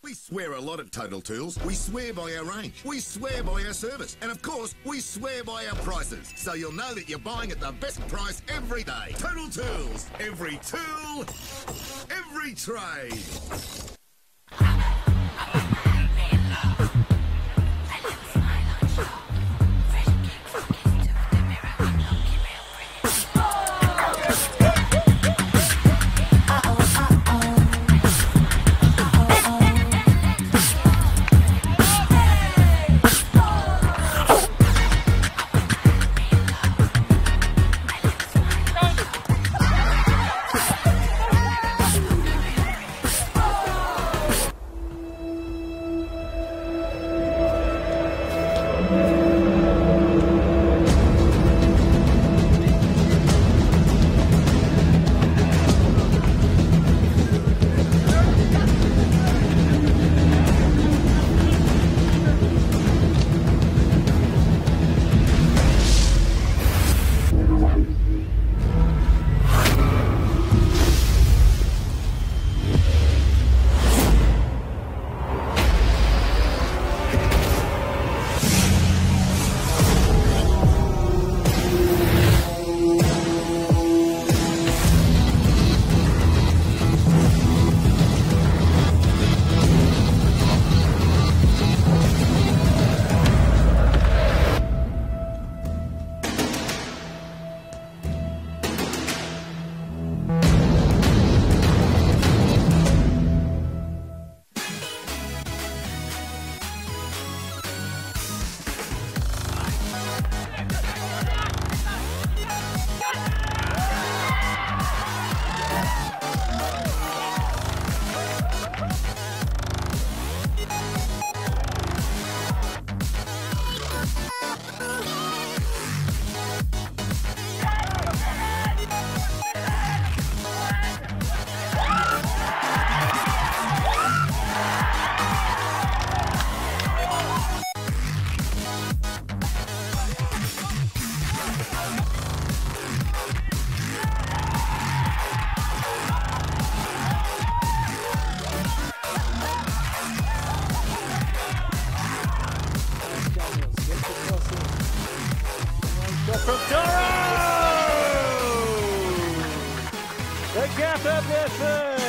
Speaker 7: We swear a lot at Total Tools. We swear by our range. We swear by our service. And of course, we swear by our prices. So you'll know that you're buying at the best price every day. Total Tools. Every tool, every trade.
Speaker 1: From Toro! The gap up there third.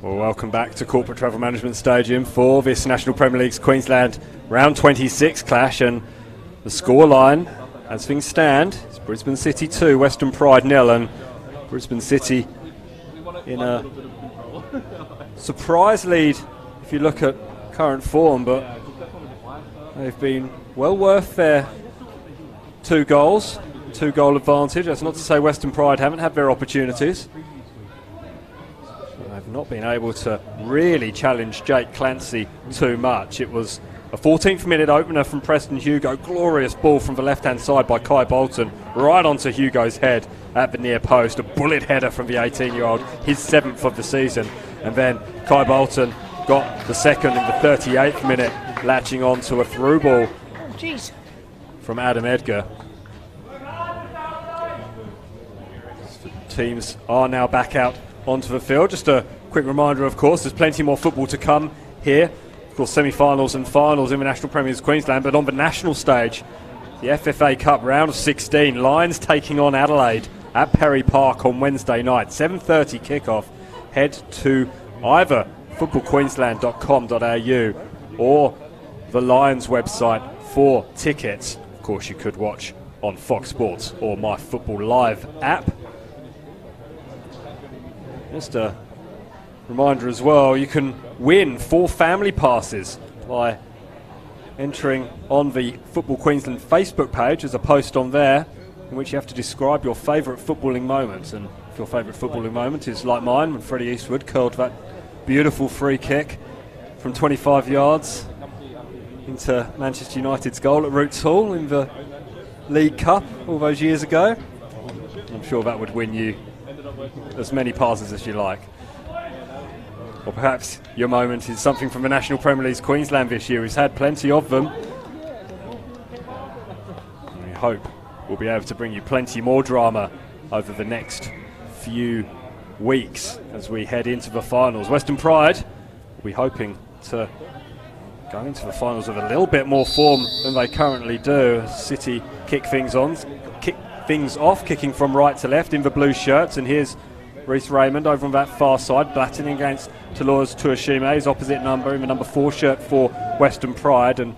Speaker 1: Well, welcome back to Corporate Travel Management Stadium for this National Premier League's Queensland Round 26 clash, and the scoreline, as things stand, is Brisbane City 2, Western Pride 0, and Brisbane City in a surprise lead if you look at current form, but they've been well worth their 2 goals, 2-goal advantage. That's not to say Western Pride haven't had their opportunities. They've not been able to really challenge Jake Clancy too much. It was a 14th minute opener from Preston Hugo, glorious ball from the left-hand side by Kai Bolton, right onto Hugo's head at the near post, a bullet header from the 18-year-old, his 7th of the season. And then Kai Bolton got the second in the 38th minute, latching on to a through ball from Adam Edgar. Teams are now back out onto the field. Just a quick reminder, of course, there's plenty more football to come here. Of course, semi-finals and finals in the National Premier League Queensland, but on the national stage, the FFA Cup round of 16, Lions taking on Adelaide at Perry Park on Wednesday night, 7:30 kickoff. Head to either footballqueensland.com.au or the Lions website for tickets. Of course, you could watch on Fox Sports or My Football Live app. Just a reminder as well, you can win 4 family passes by entering on the Football Queensland Facebook page. There's a post on there in which you have to describe your favourite footballing moment. And if your favourite footballing moment is like mine, when Freddie Eastwood curled that beautiful free kick from 25 yards into Manchester United's goal at Roots Hall in the League Cup all those years ago, I'm sure that would win you as many passes as you like. Or perhaps your moment is something from the National Premier League Queensland this year. He's had plenty of them. And we hope we'll be able to bring you plenty more drama over the next few weeks as we head into the finals. Western Pride will be hoping to go into the finals with a little bit more form than they currently do. City kick things off, kicking from right to left in the blue shirts, and here's Reece Raymond over on that far side, battling against Toulouse Tuashime, his opposite number, in the number 4 shirt for Western Pride, and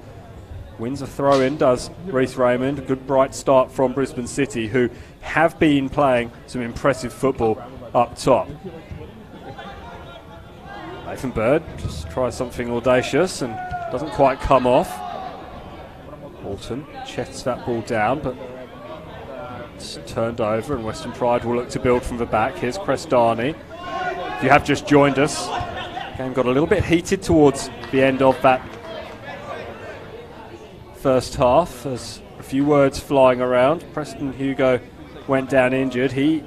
Speaker 1: wins a throw-in, does Reece Raymond. A good bright start from Brisbane City, who have been playing some impressive football up top. Nathan Bird just tries something audacious and doesn't quite come off. Walton checks that ball down, but it's turned over, and Western Pride will look to build from the back. Here's Crestani. If you have just joined us, the game got a little bit heated towards the end of that first half. There's a few words flying around. Preston Hugo went down injured. He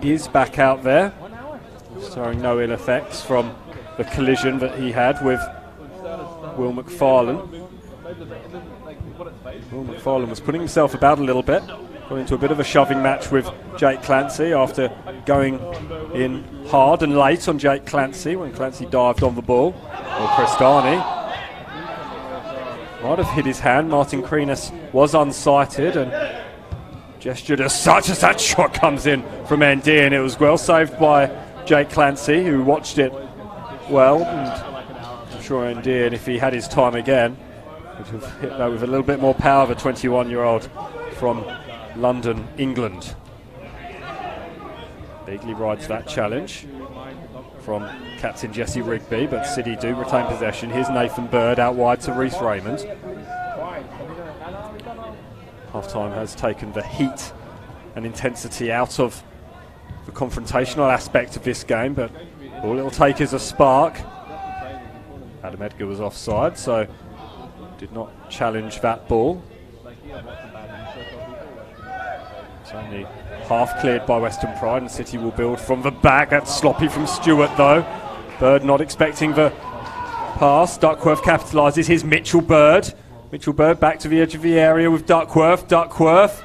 Speaker 1: is back out there, showing no ill effects from the collision that he had with Will McFarlane. Will McFarlane was putting himself about a little bit. Got into a bit of a shoving match with Jake Clancy after going in hard and late on Jake Clancy when Clancy dived on the ball. Or Crestani might have hit his hand. Martin Kreenis was unsighted and gestured as such as that shot comes in from ND, and it was well saved by Jake Clancy, who watched it well. And I'm sure ND, and if he had his time again, would have hit that with a little bit more power, the 21-year-old from London, England. Beagley rides that challenge from captain Jesse Rigby, but City do retain possession. Here's Nathan Bird out wide to Reece Raymond. Half-time has taken the heat and intensity out of the confrontational aspect of this game, but all it'll take is a spark. Adam Edgar was offside, so did not challenge that ball. It's only half cleared by Western Pride, and City will build from the back. That's sloppy from Stewart, though. Bird not expecting the pass. Duckworth capitalises. Here's Mitchell Bird. Mitchell Bird back to the edge of the area with Duckworth. Duckworth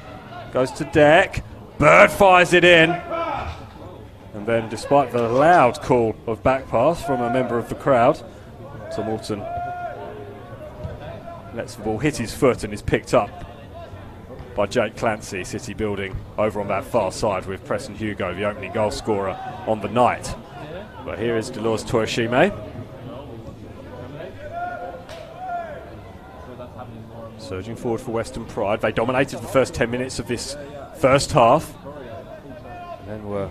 Speaker 1: goes to deck. Bird fires it in. And then, despite the loud call of back pass from a member of the crowd, Tom Walton lets the ball hit his foot and is picked up by Jake Clancy. City building over on that far side with Preston Hugo, the opening goal scorer on the night. But here is Dolores Toyoshime. Surging forward for Western Pride. They dominated the first 10 minutes of this first half. And then were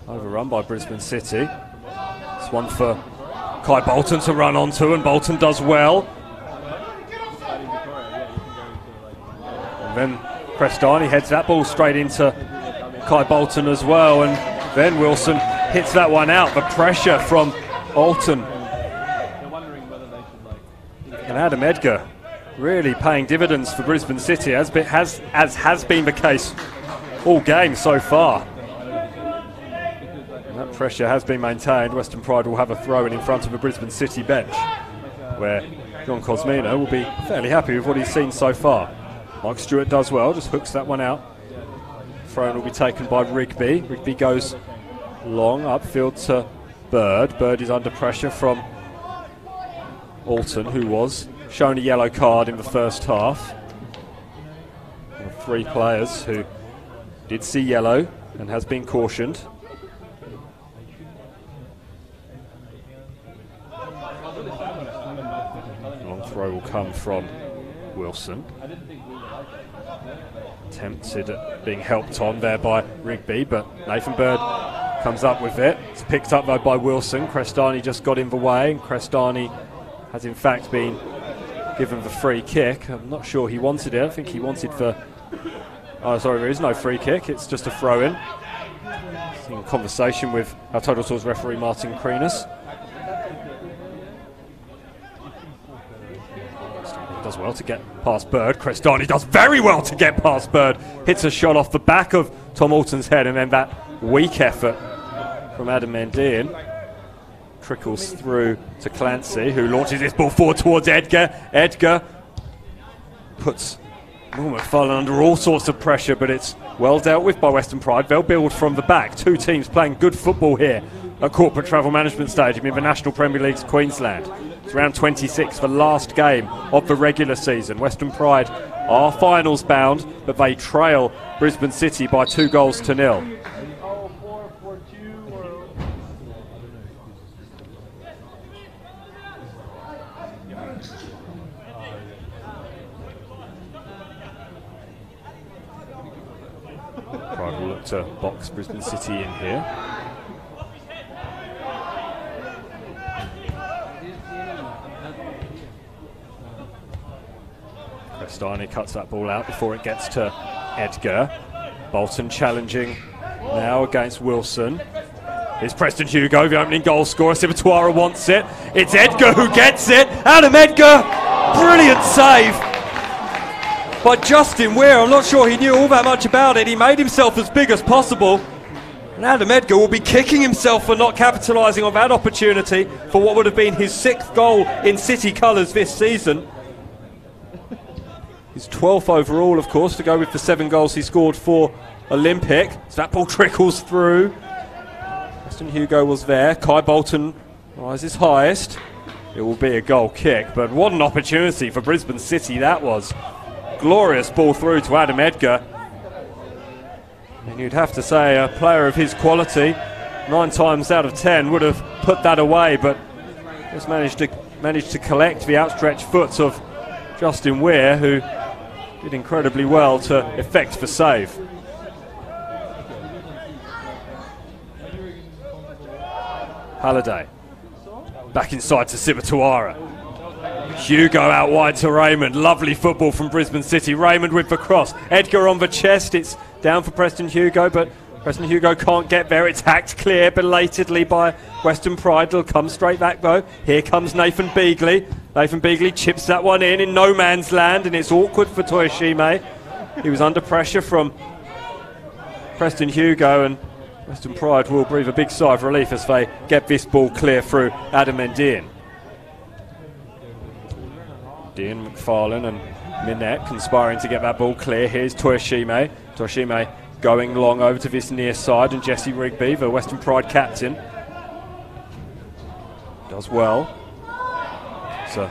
Speaker 1: overrun by Brisbane City. It's one for Kai Bolton to run onto, and Bolton does well. And then Crestani heads that ball straight into Kai Bolton as well, and then Wilson hits that one out. The pressure from Alton. And Adam Edgar really paying dividends for Brisbane City, as has been the case all game so far. And that pressure has been maintained. Western Pride will have a throw in front of the Brisbane City bench, where John Cosmino will be fairly happy with what he's seen so far. Mike Stewart does well, just hooks that one out. Throw-in will be taken by Rigby. Rigby goes long upfield to Bird. Bird is under pressure from Alton, who was shown a yellow card in the first half. One of 3 players who did see yellow and has been cautioned. Long throw will come from Wilson. Tempted at being helped on there by Rigby, but Nathan Bird comes up with it. It's picked up though by Wilson. Crestani just got in the way, and Crestani has in fact been given the free kick. I'm not sure he wanted it. I think he wanted the... Oh, sorry, there is no free kick. It's just a throw-in. In conversation with our Total Tools referee, Martin Kreenis. Does well to get past Bird. Crestani does very well to get past Bird. Hits a shot off the back of Tom Alton's head, and then that weak effort from Adam Mendian trickles through to Clancy, who launches this ball forward towards Edgar. Edgar puts McFarlane under all sorts of pressure, but it's well dealt with by Western Pride. They'll build from the back. 2 teams playing good football here at Corporate Travel Management Stadium in the National Premier League's Queensland. It's round 26, the last game of the regular season. Western Pride are finals bound, but they trail Brisbane City by 2-0. Pride will look to box Brisbane City in here. Crestani cuts that ball out before it gets to Edgar. Bolton challenging now against Wilson. Here's Preston Hugo, the opening goal scorer. Sibatuara wants it. It's Edgar who gets it. Adam Edgar, brilliant save by Justin Weir. I'm not sure he knew all that much about it. He made himself as big as possible. And Adam Edgar will be kicking himself for not capitalising on that opportunity for what would have been his 6th goal in City colours this season. His 12th overall, of course, to go with the 7 goals he scored for Olympic. So that ball trickles through. Preston Hugo was there. Kai Bolton rises highest. It will be a goal kick, but what an opportunity for Brisbane City that was. Glorious ball through to Adam Edgar. And you'd have to say a player of his quality, 9 times out of 10, would have put that away, but just managed to collect the outstretched foot of Justin Weir, who did incredibly well to effect the save. Halliday back inside to Sibatuara. Hugo out wide to Raymond. Lovely football from Brisbane City. Raymond with the cross. Edgar on the chest. It's down for Preston Hugo, but Preston Hugo can't get there. It's hacked clear belatedly by Western Pride. It'll come straight back though. Here comes Nathan Beagley. Nathan Beagley chips that one in no man's land, and it's awkward for Toyoshime. He was under pressure from Preston Hugo, and Western Pride will breathe a big sigh of relief as they get this ball clear through Adam Mendian. Dean McFarlane and Minette conspiring to get that ball clear. Here's Toyoshime. Toyoshime going long over to this near side, and Jesse Rigby, the Western Pride captain, does well. It's a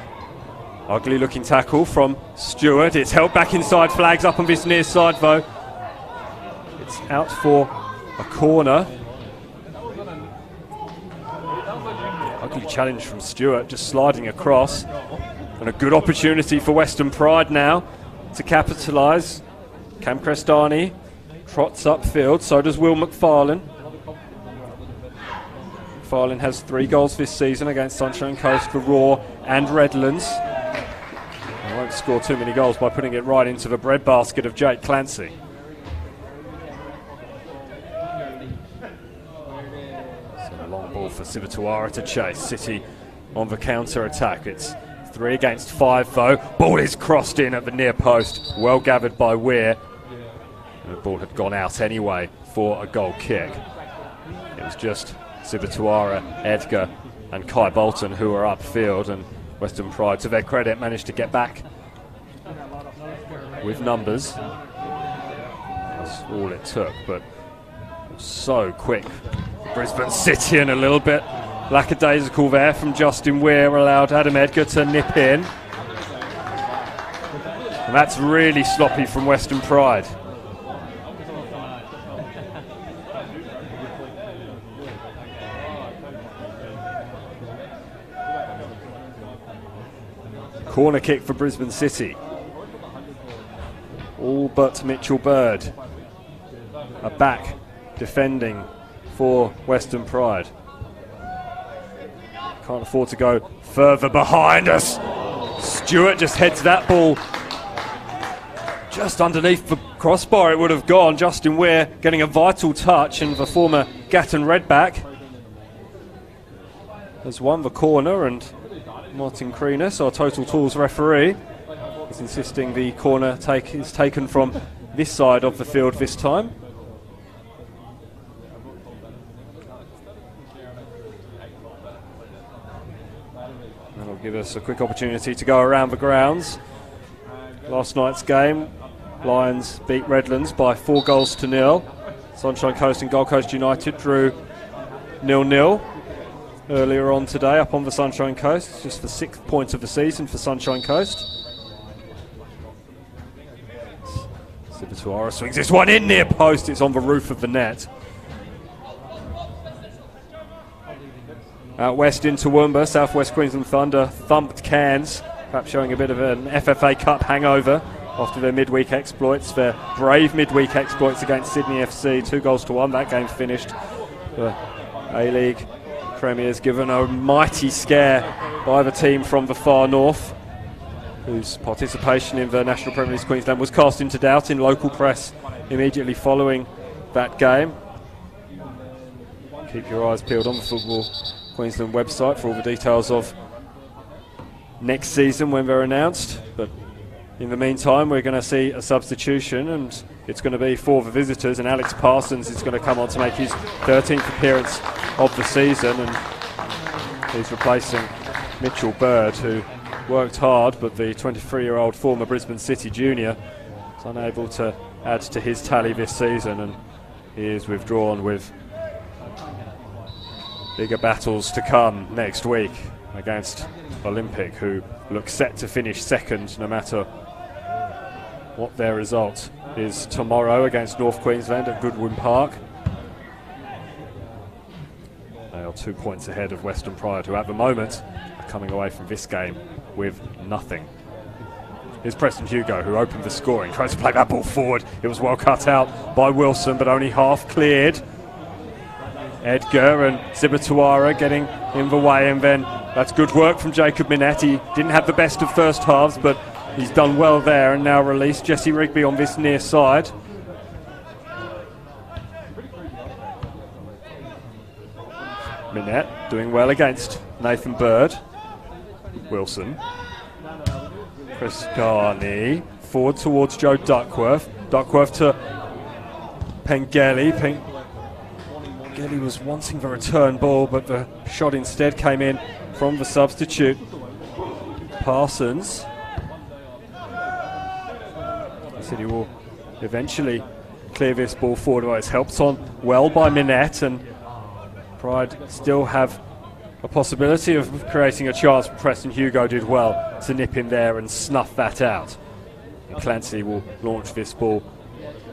Speaker 1: ugly looking tackle from Stewart. It's held back inside, flags up on this near side though. It's out for a corner. Ugly challenge from Stewart, just sliding across. And a good opportunity for Western Pride now to capitalise. Cam Crestani trots upfield, so does Will McFarlane. McFarlane has 3 goals this season against Sunshine Coast for Raw and Redlands. He won't score too many goals by putting it right into the breadbasket of Jake Clancy. So a long ball for Sibatuara to chase. City on the counter-attack. It's 3 against 5 though. Ball is crossed in at the near post. Well gathered by Weir. And the ball had gone out anyway for a goal kick. It was just Sibatuara, Edgar and Kai Bolton who were upfield, and Western Pride, to their credit, managed to get back with numbers. That's all it took, but it was so quick. Brisbane City, and a little bit lackadaisical there from Justin Weir allowed Adam Edgar to nip in. And that's really sloppy from Western Pride. Corner kick for Brisbane City. All but Mitchell Bird are back defending for Western Pride. Can't afford to go further behind us. Stewart just heads that ball just underneath the crossbar. It would have gone. Justin Weir getting a vital touch, and the former Gatton Redback has won the corner, and Martin Kreenis, our Total Tools referee, is insisting the corner is taken from this side of the field this time. That'll give us a quick opportunity to go around the grounds. Last night's game, Lions beat Redlands by 4 goals to 0. Sunshine Coast and Gold Coast United drew 0-0. Earlier on today up on the Sunshine Coast, just the 6th point of the season for Sunshine Coast. Sibatuara swings this one in near post. It's on the roof of the net. Out west in Toowoomba, South West Queensland Thunder thumped Cairns, perhaps showing a bit of an FFA Cup hangover after their midweek exploits, their brave midweek exploits against Sydney FC, 2 goals to 1. That game finished. The A-League Premiers given a mighty scare by the team from the far north, whose participation in the National Premier League Queensland was cast into doubt in local press immediately following that game. Keep your eyes peeled on the Football Queensland website for all the details of next season when they're announced. But in the meantime, we're going to see a substitution, and it's going to be for the visitors, and Alex Parsons is going to come on to make his 13th appearance of the season, and he's replacing Mitchell Bird, who worked hard, but the 23-year-old former Brisbane City junior is unable to add to his tally this season, and he is withdrawn with bigger battles to come next week against Olympic, who look set to finish second no matter what their result is tomorrow against North Queensland at Goodwin Park. They are 2 points ahead of Western Pride, who at the moment are coming away from this game with nothing. Here's Preston Hugo, who opened the scoring, tries to play that ball forward. It was well cut out by Wilson, but only half cleared. Edgar and Sibatuara getting in the way, and then that's good work from Jacob Minette. He didn't have the best of first halves, but he's done well there, and now released Jesse Rigby on this near side. Minette doing well against Nathan Bird. Wilson. Crestani forward towards Joe Duckworth. Duckworth to Pengelly. Pengelly was wanting the return ball, but the shot instead came in from the substitute, Parsons. He said he will eventually clear this ball forward. Well, it's helped on well by Minette, and Pride still have a possibility of creating a chance. Preston Hugo did well to nip in there and snuff that out. And Clancy will launch this ball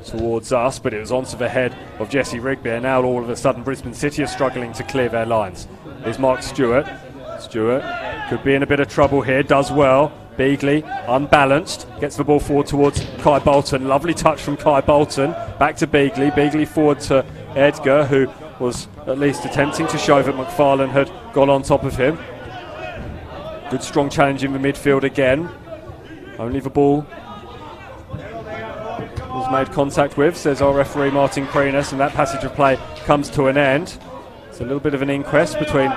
Speaker 1: towards us, but it was onto the head of Jesse Rigby, and now all of a sudden Brisbane City are struggling to clear their lines. Here's Mark Stewart. Stewart could be in a bit of trouble here, does well. Beagley, unbalanced, gets the ball forward towards Kai Bolton. Lovely touch from Kai Bolton. Back to Beagley. Beagley forward to Edgar, who was at least attempting to show that McFarlane had gone on top of him. Good strong challenge in the midfield again. Only the ball was made contact with, says our referee Martin Creenus, and that passage of play comes to an end. It's a little bit of an inquest between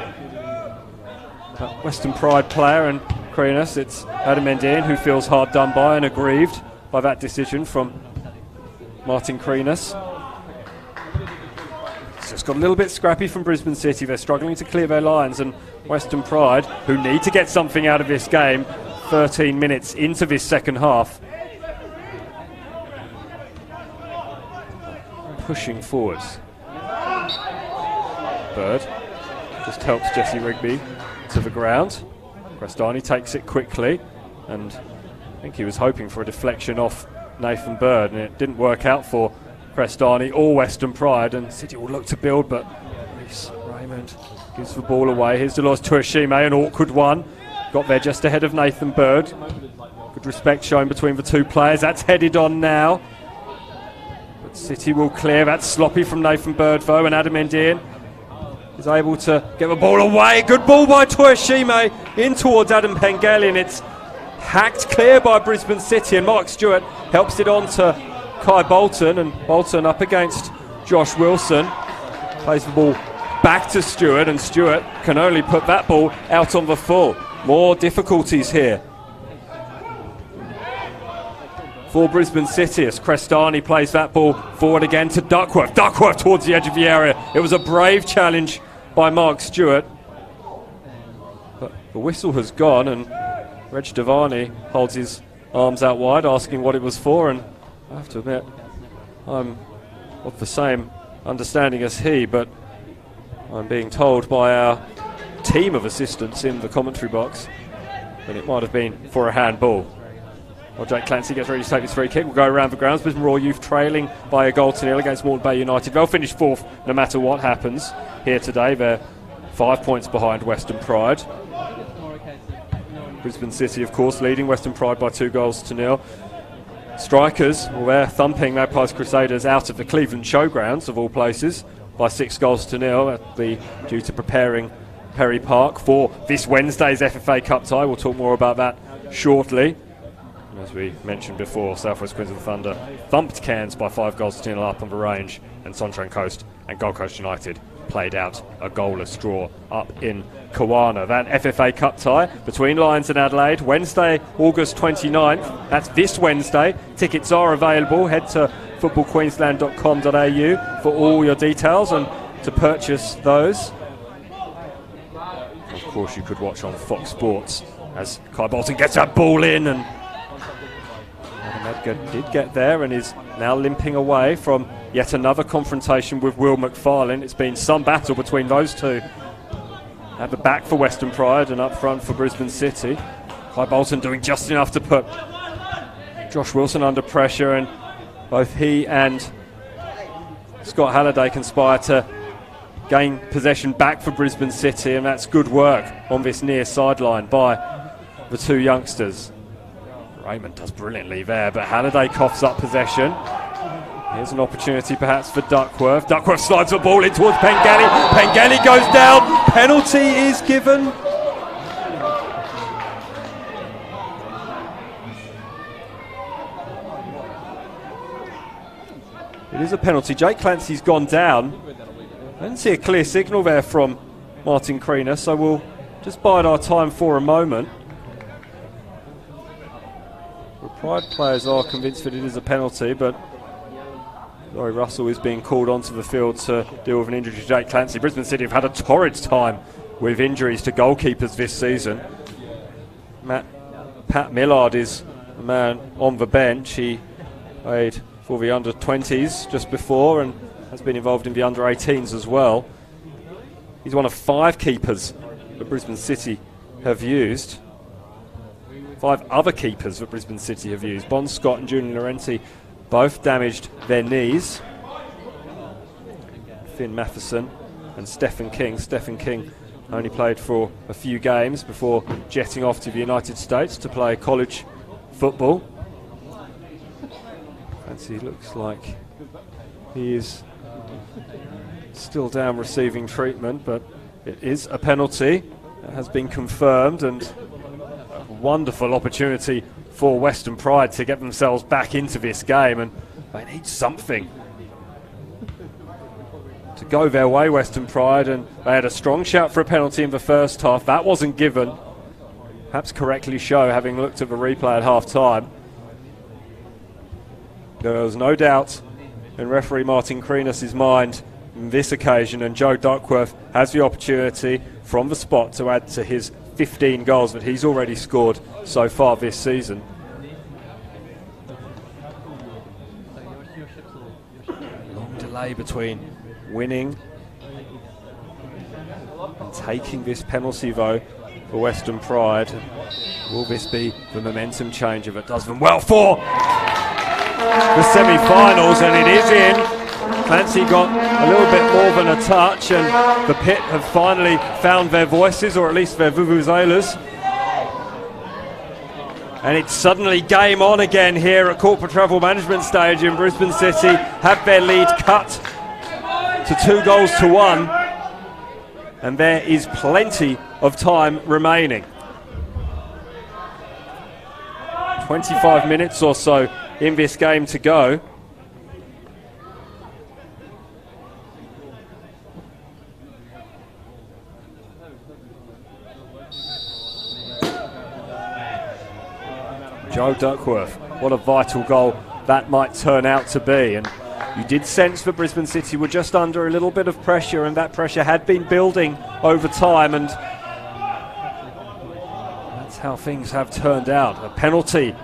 Speaker 1: Western Pride player and Creenus. It's Adam Mendian who feels hard done by and aggrieved by that decision from Martin Creenus. It's just got a little bit scrappy from Brisbane City. They're struggling to clear their lines, and Western Pride, who need to get something out of this game 13 minutes into this second half, pushing forwards. Bird just helps Jesse Rigby to the ground. Crestani takes it quickly, and I think he was hoping for a deflection off Nathan Bird, and it didn't work out for Crestani or Western Pride, and City will look to build, but Reece Raymond gives the ball away. Here's Dolores Tuashime, an awkward one. Got there just ahead of Nathan Bird. Good respect shown between the two players. That's headed on now. But City will clear. That's sloppy from Nathan Bird, though, and Adam Endian is able to get the ball away. Good ball by Tuashime in towards Adam Pengeli, and it's hacked clear by Brisbane City, and Mark Stewart helps it on to Kai Bolton, and Bolton up against Josh Wilson. Plays the ball back to Stewart, and Stewart can only put that ball out on the full. More difficulties here for Brisbane City as Crestani plays that ball forward again to Duckworth. Duckworth towards the edge of the area. It was a brave challenge by Mark Stewart, but the whistle has gone, and Reg Devani holds his arms out wide asking what it was for, and I have to admit I'm of the same understanding as he, but I'm being told by our team of assistants in the commentary box that it might have been for a handball. Well, Jake Clancy gets ready to take this free kick. We'll go around the grounds. Brisbane Royal Youth trailing by a goal to nil against Moreton Bay United. They'll finish fourth no matter what happens here today. They're 5 points behind Western Pride. Brisbane City, of course, leading Western Pride by 2 goals to nil. Strikers, well, they're thumping Magpies Crusaders out of the Cleveland Showgrounds, of all places, by 6 goals to nil. That'll be due to preparing Perry Park for this Wednesday's FFA Cup tie. We'll talk more about that shortly. And as we mentioned before, South West Queensland Thunder thumped Cairns by 5 goals to nil up on the range, and Sunshine Coast and Gold Coast United played out a goalless draw up in Kawana. That FFA Cup tie between Lions and Adelaide, Wednesday, August 29th. That's this Wednesday. Tickets are available. Head to footballqueensland.com.au for all your details and to purchase those. Of course, you could watch on Fox Sports as Kai Bolton gets that ball in, and Adam Edgar did get there and is now limping away from yet another confrontation with Will McFarlane. It's been some battle between those two at the back for Western Pride and up front for Brisbane City. Kai Bolton doing just enough to put Josh Wilson under pressure, and both he and Scott Halliday conspire to gain possession back for Brisbane City, and that's good work on this near sideline by the two youngsters. Raymond does brilliantly there, but Halliday coughs up possession. Here's an opportunity perhaps for Duckworth. Duckworth slides the ball in towards Pengeli. Pengeli goes down. Penalty is given. It is a penalty. Jake Clancy's gone down. I didn't see a clear signal there from Martin Creenus, so we'll just bide our time for a moment. The Pride players are convinced that it is a penalty, but Laurie Russell is being called onto the field to deal with an injury to Jake Clancy. Brisbane City have had a torrid time with injuries to goalkeepers this season. Pat Millard is a man on the bench. He played for the under-20s just before and has been involved in the under-18s as well. He's one of 5 keepers that Brisbane City have used. 5 other keepers that Brisbane City have used. Bon Scott and Julian Laurenti Both damaged their knees. Finn Matheson and Stephen King. Stephen King only played for a few games before jetting off to the United States to play college football. Fancy looks like he is still down receiving treatment, but it is a penalty that has been confirmed, and a wonderful opportunity for Western Pride to get themselves back into this game, and they need something to go their way, Western Pride, and they had a strong shout for a penalty in the first half. That wasn't given, perhaps correctly so, having looked at the replay at half-time. There was no doubt in referee Martin Kreenis' mind on this occasion, and Joe Duckworth has the opportunity from the spot to add to his 15 goals that he's already scored so far this season. Long delay between winning and taking this penalty though for Western Pride. Will this be the momentum changer that does them well for the semi-finals? And it is in. Clancy got a little bit more than a touch, and the Pit have finally found their voices, or at least their vuvuzelas. And it's suddenly game on again here at Corporate Travel Management Stadium. Brisbane City have their lead cut to 2-1, and there is plenty of time remaining. 25 minutes or so in this game to go. Joe Duckworth, what a vital goal that might turn out to be. And you did sense that Brisbane City were just under a little bit of pressure, and that pressure had been building over time, and that's how things have turned out. A penalty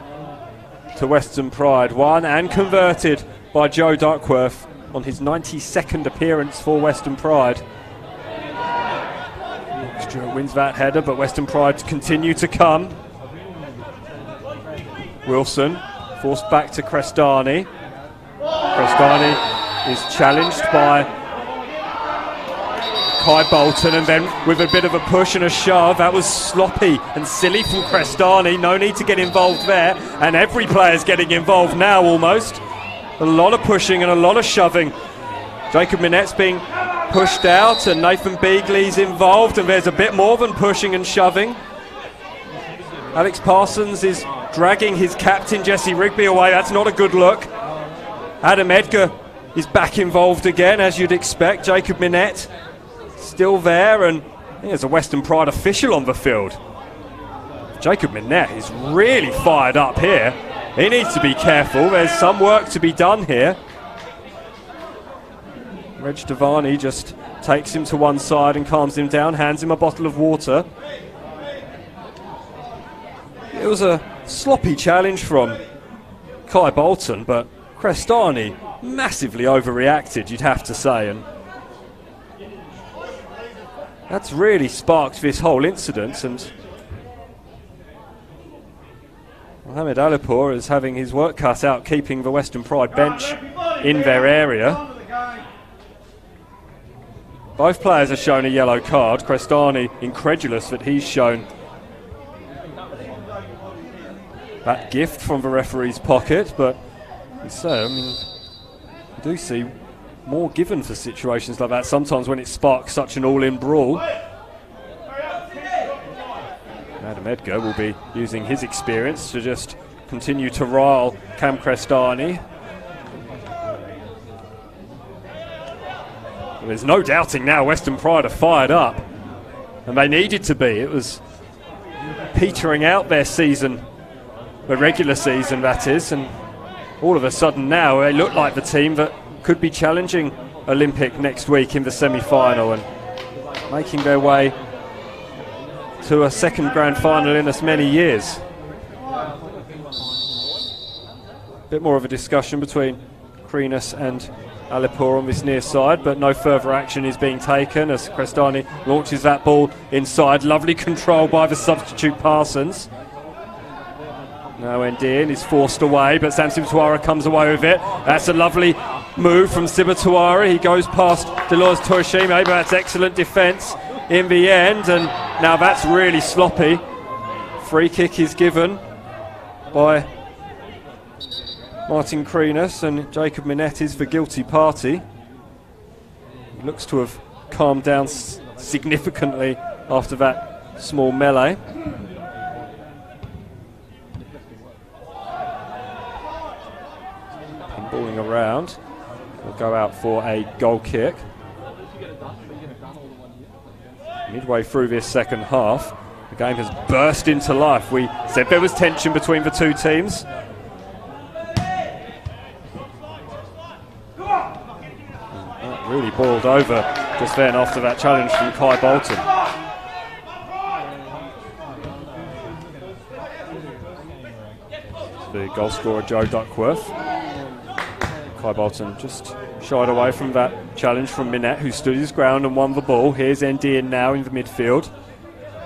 Speaker 1: to Western Pride, won and converted by Joe Duckworth on his 92nd appearance for Western Pride. Stewart wins that header, but Western Pride continue to come. Wilson forced back to Crestani. Crestani is challenged by Kai Bolton, and then with a bit of a push and a shove, that was sloppy and silly from Crestani. No need to get involved there, and every player's getting involved now almost. A lot of pushing and a lot of shoving. Jacob Minette's being pushed out, and Nathan Beagley's involved, and there's a bit more than pushing and shoving. Alex Parsons is dragging his captain Jesse Rigby away. That's not a good look. Adam Edgar is back involved again, as you'd expect. Jacob Minette still there, and I think there's a Western Pride official on the field. Jacob Minette is really fired up here. He needs to be careful. There's some work to be done here. Reg Devani just takes him to one side and calms him down, hands him a bottle of water. It was a sloppy challenge from Kai Bolton, but Crestani massively overreacted, you'd have to say, and that's really sparked this whole incident. And Mohamed Alipur is having his work cut out keeping the Western Pride bench in their area. Both players are shown a yellow card. Crestani incredulous that he's shown that gift from the referee's pocket, but so, I mean, you do see more given for situations like that sometimes when it sparks such an all-in brawl. Adam Edgar will be using his experience to just continue to rile Cam Crestani. There's no doubting now Western Pride are fired up, and they needed to be. It was petering out their season, the regular season that is, and all of a sudden now they look like the team that could be challenging Olympic next week in the semi-final and making their way to a second grand final in as many years. Bit more of a discussion between Kreenis and Alipur on this near side, but no further action is being taken as Crestani launches that ball inside. Lovely control by the substitute Parsons. Now Ndiaye is forced away, but Sam Sibatuara comes away with it. That's a lovely move from Sibatuara. He goes past Dolores Toyoshima, but that's excellent defence in the end, and now that's really sloppy. Free kick is given by Martin Kreenis, and Jacob Minette is the guilty party. He looks to have calmed down significantly after that small melee. Balling around, will go out for a goal kick. Midway through this second half, the game has burst into life. We said there was tension between the two teams. That really boiled over just then after that challenge from Kai Bolton. The goal scorer Joe Duckworth. Kai Bolton just shied away from that challenge from Minette, who stood his ground and won the ball. Here's Ndiaye now in the midfield.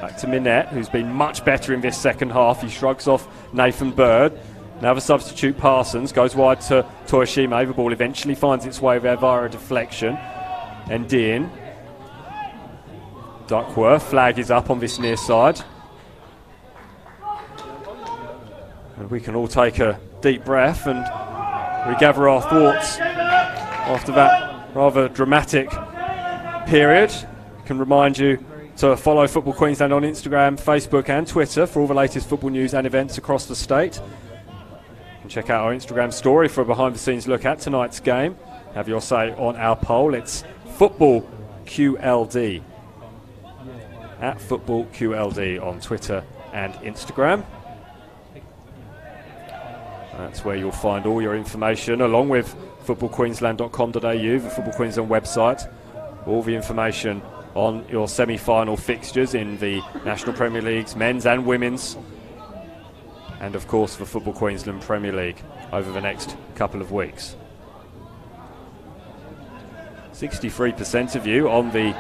Speaker 1: Back to Minette, who's been much better in this second half. He shrugs off Nathan Bird. Now the substitute Parsons goes wide to Toyoshima. The ball eventually finds its way there via a deflection. Ndiaye. Duckworth, flag is up on this near side. And we can all take a deep breath and regather our thoughts after that rather dramatic period. I can remind you to follow Football Queensland on Instagram, Facebook and Twitter for all the latest football news and events across the state. You can check out our Instagram story for a behind the scenes look at tonight's game. Have your say on our poll. It's Football QLD. At Football QLD on Twitter and Instagram. That's where you'll find all your information, along with footballqueensland.com.au, the Football Queensland website. All the information on your semi-final fixtures in the National Premier Leagues, men's and women's. And of course the Football Queensland Premier League over the next couple of weeks. 63% of you on the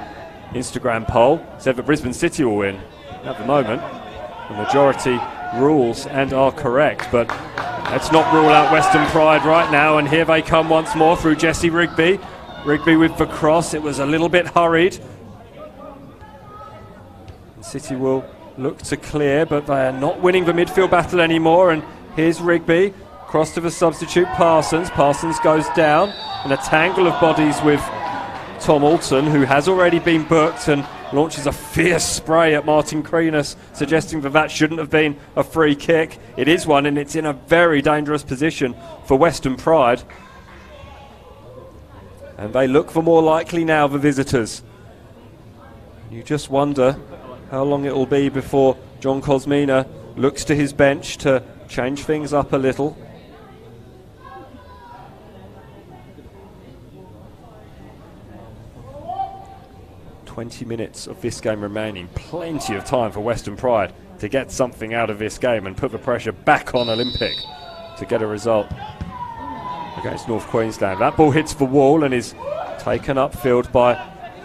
Speaker 1: Instagram poll said that Brisbane City will win. At the moment, the majority rules and are correct, but let's not rule out Western Pride right now, and here they come once more through Jesse Rigby. Rigby with the cross. It was a little bit hurried. City will look to clear, but they are not winning the midfield battle anymore, and here's Rigby. Cross to the substitute Parsons. Parsons goes down in a tangle of bodies with Tom Alton, who has already been booked, and launches a fierce spray at Martin Kreenis, suggesting that that shouldn't have been a free kick. It is one, and it's in a very dangerous position for Western Pride. And they look for more likely now, the visitors. You just wonder how long it will be before John Kosmina looks to his bench to change things up a little. "20 minutes of this game remaining. Plenty of time for Western Pride to get something out of this game and put the pressure back on Olympic to get a result against North Queensland." That ball hits the wall and is taken upfield by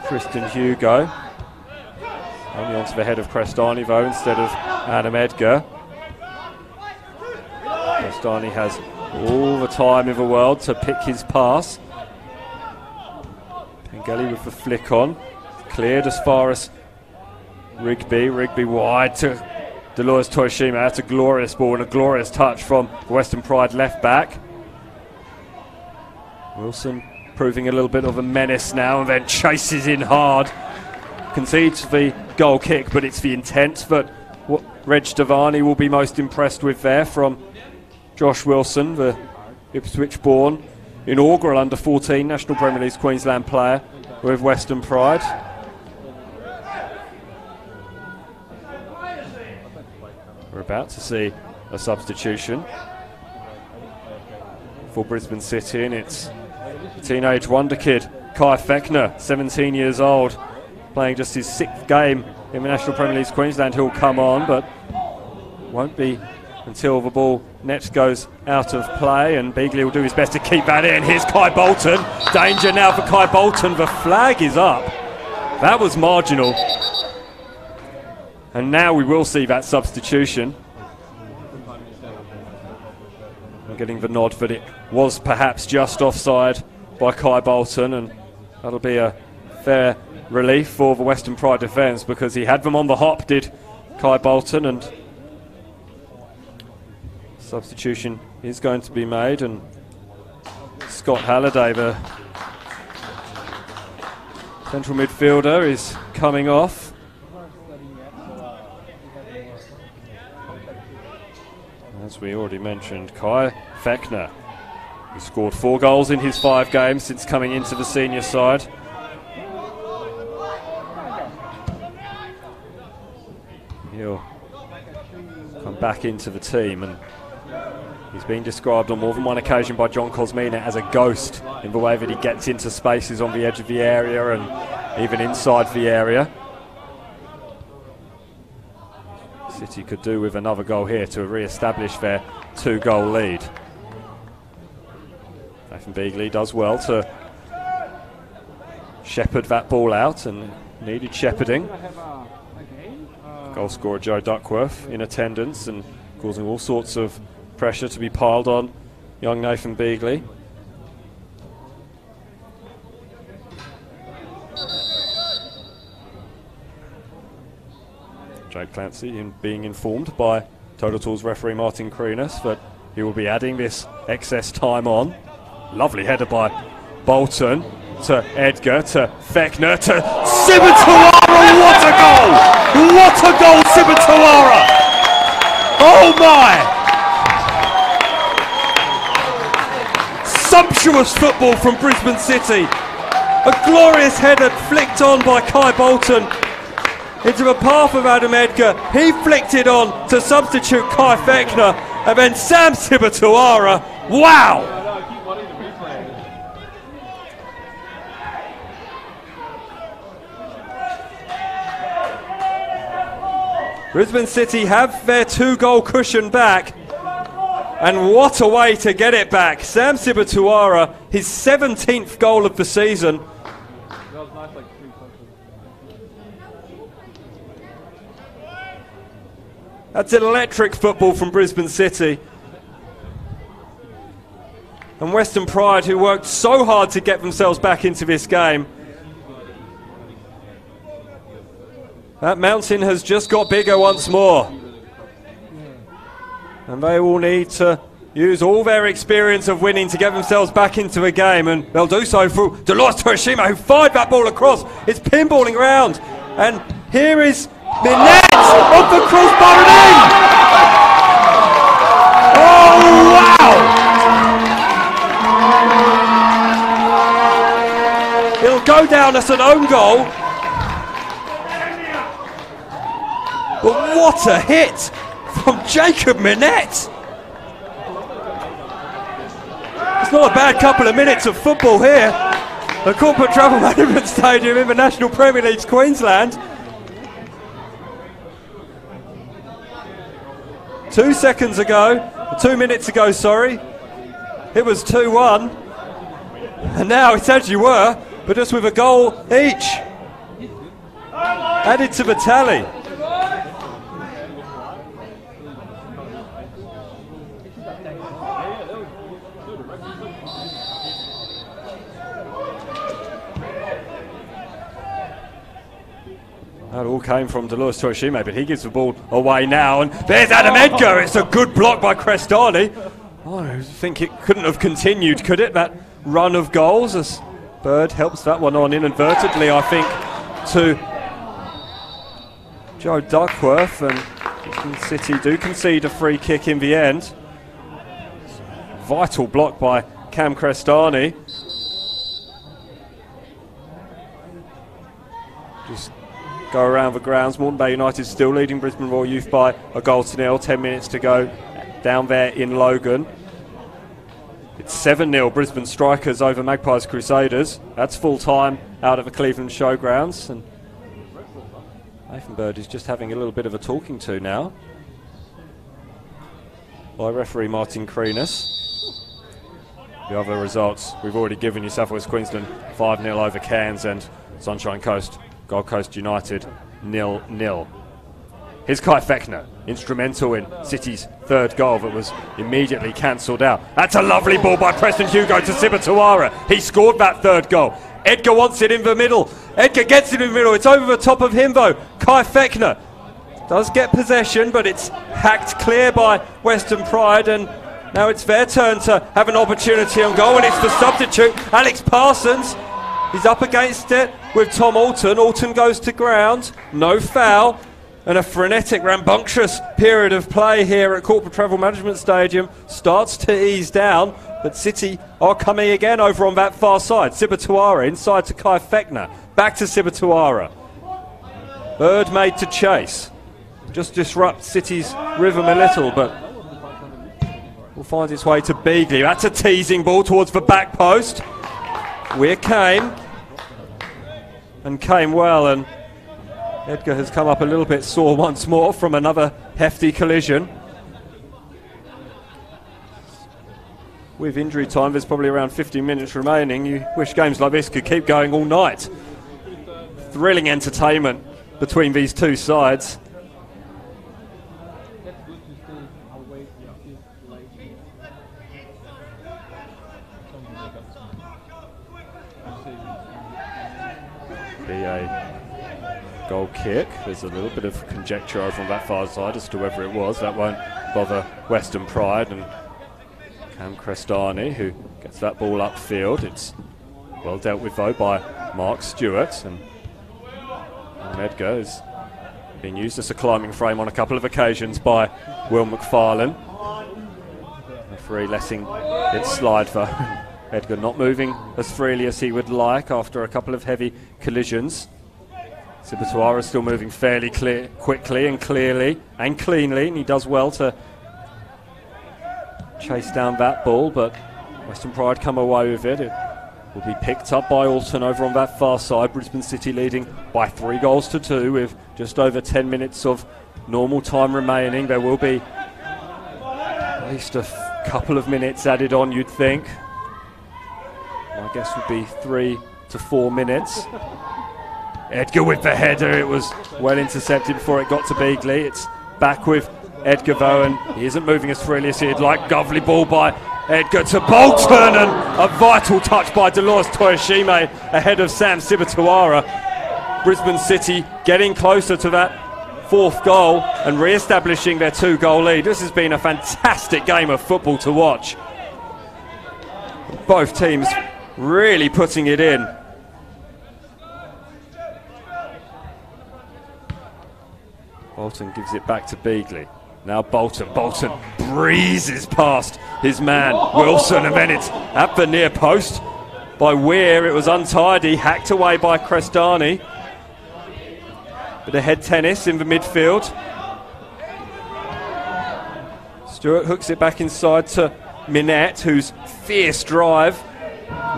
Speaker 1: Tristan Hugo. Only onto the head of Crestani though, instead of Adam Edgar. Crestani has all the time in the world to pick his pass. Pengelly with the flick on. Cleared as far as Rigby. Rigby wide to Dolores Toyoshima. That's a glorious ball and a glorious touch from the Western Pride left back. Wilson proving a little bit of a menace now, and then chases in hard. Concedes the goal kick, but it's the intent that what Reg Davani will be most impressed with there from Josh Wilson, the Ipswich-born inaugural under-14 National Premier League Queensland player with Western Pride. We're about to see a substitution for Brisbane City, and it's teenage wonder kid Kai Fechner, 17 years old, playing just his 6th game in the National Premier League Queensland. He'll come on, but won't be until the ball next goes out of play, and Beagley will do his best to keep that in. Here's Kai Bolton. Danger now for Kai Bolton. The flag is up. That was marginal. And now we will see that substitution. getting the nod, but it was perhaps just offside by Kai Bolton, and that'll be a fair relief for the Western Pride defence, because he had them on the hop, did Kai Bolton, and substitution is going to be made, and Scott Halliday, the central midfielder, is coming off. As we already mentioned, Kai Fechner, who scored 4 goals in his 5 games since coming into the senior side. He'll come back into the team, and he's been described on more than one occasion by John Cosmina as a ghost in the way that he gets into spaces on the edge of the area and even inside the area. City could do with another goal here to re-establish their 2-goal lead. Nathan Beagley does well to shepherd that ball out, and needed shepherding. Goal scorer Joe Duckworth in attendance and causing all sorts of pressure to be piled on young Nathan Beagley. Jake Clancy being informed by Total Tools referee Martin Kreenis that he will be adding this excess time on. Lovely header by Bolton to Edgar to Fechner to Sibatuara. What a goal! What a goal, Sibatuara! Oh my! Sumptuous football from Brisbane City. A glorious header flicked on by Kai Bolton into the path of Adam Edgar. He flicked it on to substitute Kai Fechner, and then Sam Sibatuara. Wow! Brisbane City have their 2-goal cushion back, and what a way to get it back. Sam Sibatuara, his 17th goal of the season. That's electric football from Brisbane City. And Western Pride, who worked so hard to get themselves back into this game. That mountain has just got bigger once more. And they will need to use all their experience of winning to get themselves back into the game. And they'll do so through Dolores Torishima, who fired that ball across. It's pinballing around. And here is Minette off the crossbar and in! Oh, wow! It'll go down as an own goal. But what a hit from Jacob Minette! It's not a bad couple of minutes of football here. The Corporate Travel Management Stadium in the National Premier League, Queensland. 2 seconds ago, 2 minutes ago, sorry, it was 2-1. And now it's as you were, but just with a goal each added to the tally. That all came from Dolores Torishima, but he gives the ball away now, and there's Adam Edgar. It's a good block by Crestani. Oh, I think it couldn't have continued, could it, that run of goals, as Bird helps that one on inadvertently, I think, to Joe Duckworth, and Brisbane City do concede a free kick in the end. Vital block by Cam Crestani. Just go around the grounds. Moreton Bay United still leading Brisbane Royal Youth by a 1-0. 10 minutes to go down there in Logan. It's 7-0 Brisbane Strikers over Magpies Crusaders. That's full time out at the Cleveland Showgrounds. And Nathan Bird is just having a little bit of a talking to now by referee Martin Kreenis. The other results we've already given you: South West Queensland 5-0 over Cairns, and Sunshine Coast Gold Coast United 0-0. Here's Kai Fechner, instrumental in City's third goal that was immediately cancelled out. That's a lovely ball by Preston Hugo to Sibatuara. He scored that third goal. Edgar wants it in the middle. Edgar gets it in the middle. It's over the top of him though. Kai Fechner does get possession, but it's hacked clear by Western Pride, and now it's their turn to have an opportunity on goal, and it's the substitute, Alex Parsons. He's up against it with Tom Alton. Alton goes to ground, no foul, and a frenetic, rambunctious period of play here at Corporate Travel Management Stadium starts to ease down, but City are coming again over on that far side. Sibatuara inside to Kai Fechner, back to Sibatuara. Bird made to chase. Just disrupt City's rhythm a little, but will find its way to Beagley. That's a teasing ball towards the back post. Weir came well, and Edgar has come up a little bit sore once more from another hefty collision. With injury time, there's probably around 15 minutes remaining. You wish games like this could keep going all night. Thrilling entertainment between these two sides. Be a goal kick. There's a little bit of conjecture over on that far side as to whether it was. That won't bother Western Pride, and Cam Crestani, who gets that ball upfield. It's well dealt with though by Mark Stewart, and Edgar is being used as a climbing frame on a couple of occasions by Will McFarlane. Referee letting it slide for Edgar, not moving as freely as he would like after a couple of heavy collisions. Sibatuara still moving fairly quickly and clearly and cleanly, and he does well to chase down that ball, but Western Pride come away with it. It will be picked up by Alton over on that far side. Brisbane City leading by 3 goals to 2 with just over 10 minutes of normal time remaining. There will be at least a couple of minutes added on, you'd think. My guess would be 3 to 4 minutes. Edgar with the header. It was well intercepted before it got to Beagley. It's back with Edgar though, and he isn't moving as freely as he'd like. Lovely ball by Edgar to Bolton, and a vital touch by Dolores Toyoshime ahead of Sam Sibatuara. Brisbane City getting closer to that 4th goal and re-establishing their 2-goal lead. This has been a fantastic game of football to watch. Both teams really putting it in. Bolton gives it back to Beagley. Now Bolton breezes past his man Wilson, and then it's at the near post by Weir. It was untidy, hacked away by Crestani. Bit of head tennis in the midfield. Stewart hooks it back inside to Minette, whose fierce drive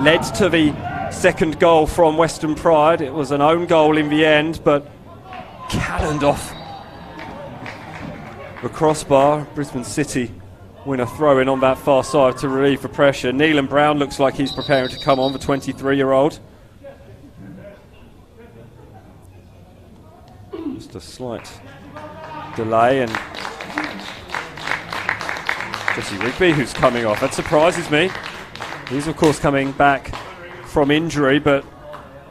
Speaker 1: led to the 2nd goal from Western Pride. It was an own goal in the end, but cannoned off the crossbar. Brisbane City win a throw-in on that far side to relieve the pressure. Neelan Brown looks like he's preparing to come on, the 23-year-old. Just a slight delay, and Jesse Rigby, who's coming off. That surprises me. He's of course coming back from injury, but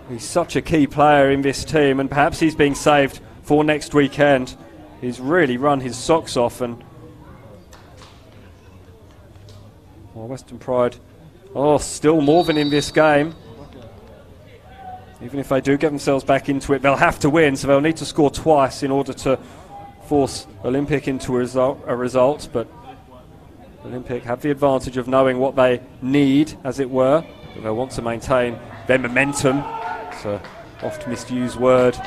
Speaker 1: he's such a key player in this team, and perhaps he's being saved for next weekend. He's really run his socks off, and Western Pride, still more than in this game. Even if they do get themselves back into it, they'll have to win, so they'll need to score twice in order to force Olympic into a result. But Olympic have the advantage of knowing what they need, as it were. But they'll want to maintain their momentum. It's an oft misused word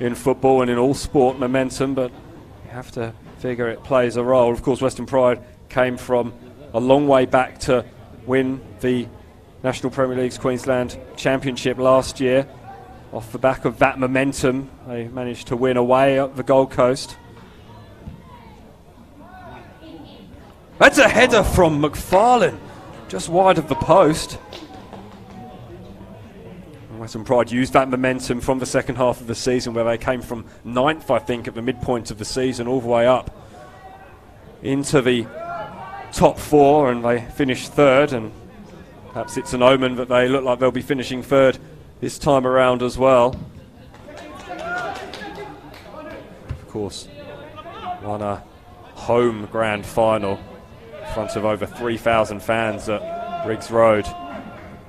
Speaker 1: in football and in all sport, momentum, but you have to figure it plays a role. Of course, Western Pride came from a long way back to win the National Premier League's Queensland Championship last year. Off the back of that momentum, they managed to win away at the Gold Coast. That's a header from McFarlane, just wide of the post. Western Pride used that momentum from the second half of the season, where they came from 9th, I think, at the midpoint of the season, all the way up into the top 4, and they finished 3rd, and perhaps it's an omen that they look like they'll be finishing 3rd this time around as well. Of course, won a home grand final in front of over 3,000 fans at Riggs Road.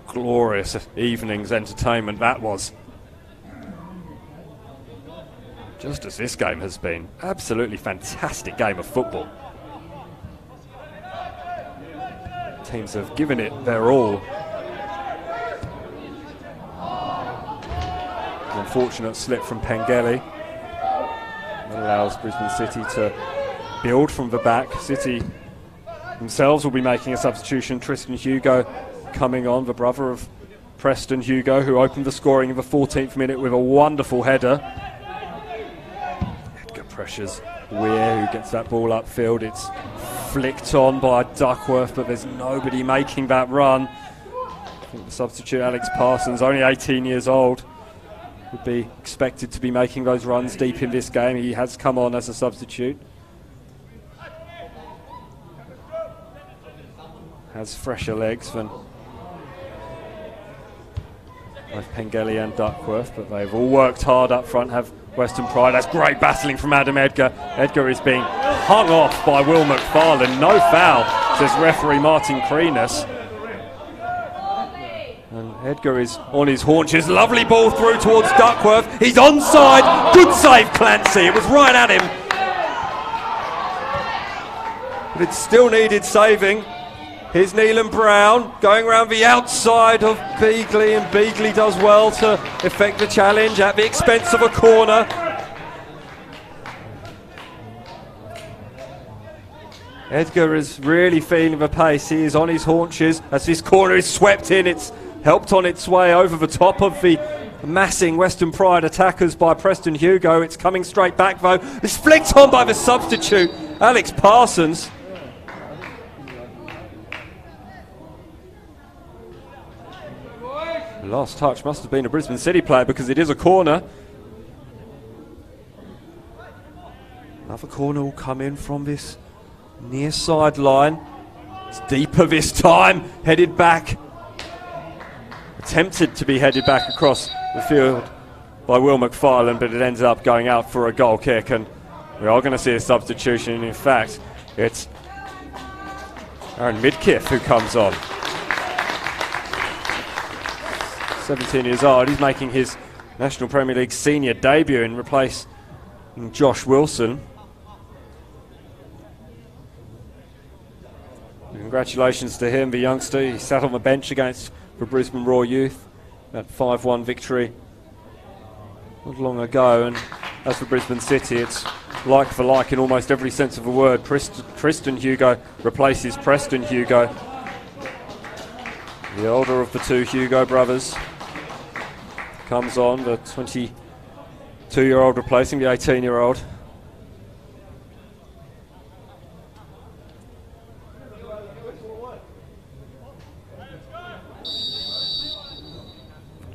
Speaker 1: Glorious evening's entertainment that was. Just as this game has been. Absolutely fantastic game of football. Teams have given it their all. An unfortunate slip from Pengelly. That allows Brisbane City to build from the back. City themselves will be making a substitution. Tristan Hugo coming on, the brother of Preston Hugo, who opened the scoring in the 14th minute with a wonderful header. Edgar pressures Weir, who gets that ball upfield. It's flicked on by Duckworth, but there's nobody making that run. I think the substitute, Alex Parsons, only 18 years old, would be expected to be making those runs deep in this game. He has come on as a substitute. Has fresher legs than both Pengelly and Duckworth, but they've all worked hard up front, have Western Pride. That's great battling from Adam Edgar. Edgar is being hung off by Will McFarlane. No foul, says referee Martin Kreenis. And Edgar is on his haunches. Lovely ball through towards Duckworth. He's onside. Good save, Clancy. It was right at him. But it still needed saving. Here's Neelan Brown going around the outside of Beagley, and Beagley does well to effect the challenge at the expense of a corner. Edgar is really feeling the pace. He is on his haunches as this corner is swept in. It's helped on its way over the top of the massing Western Pride attackers by Preston Hugo. It's coming straight back though. It's flicked on by the substitute, Alex Parsons. The last touch must have been a Brisbane City player, because it is a corner. Another corner will come in from this near sideline. It's deeper this time, headed back. Attempted to be headed back across the field by Will McFarlane, but it ended up going out for a goal kick, and we are going to see a substitution. In fact, it's Aaron Midkiff who comes on. 17 years old, he's making his National Premier League senior debut in replacing Josh Wilson. Congratulations to him, the youngster. He sat on the bench against the Brisbane Raw Youth, that 5-1 victory not long ago. And as for Brisbane City, it's like for like in almost every sense of the word. Tristan Hugo replaces Preston Hugo, the older of the two Hugo brothers. Comes on, the 22-year-old replacing the 18-year-old.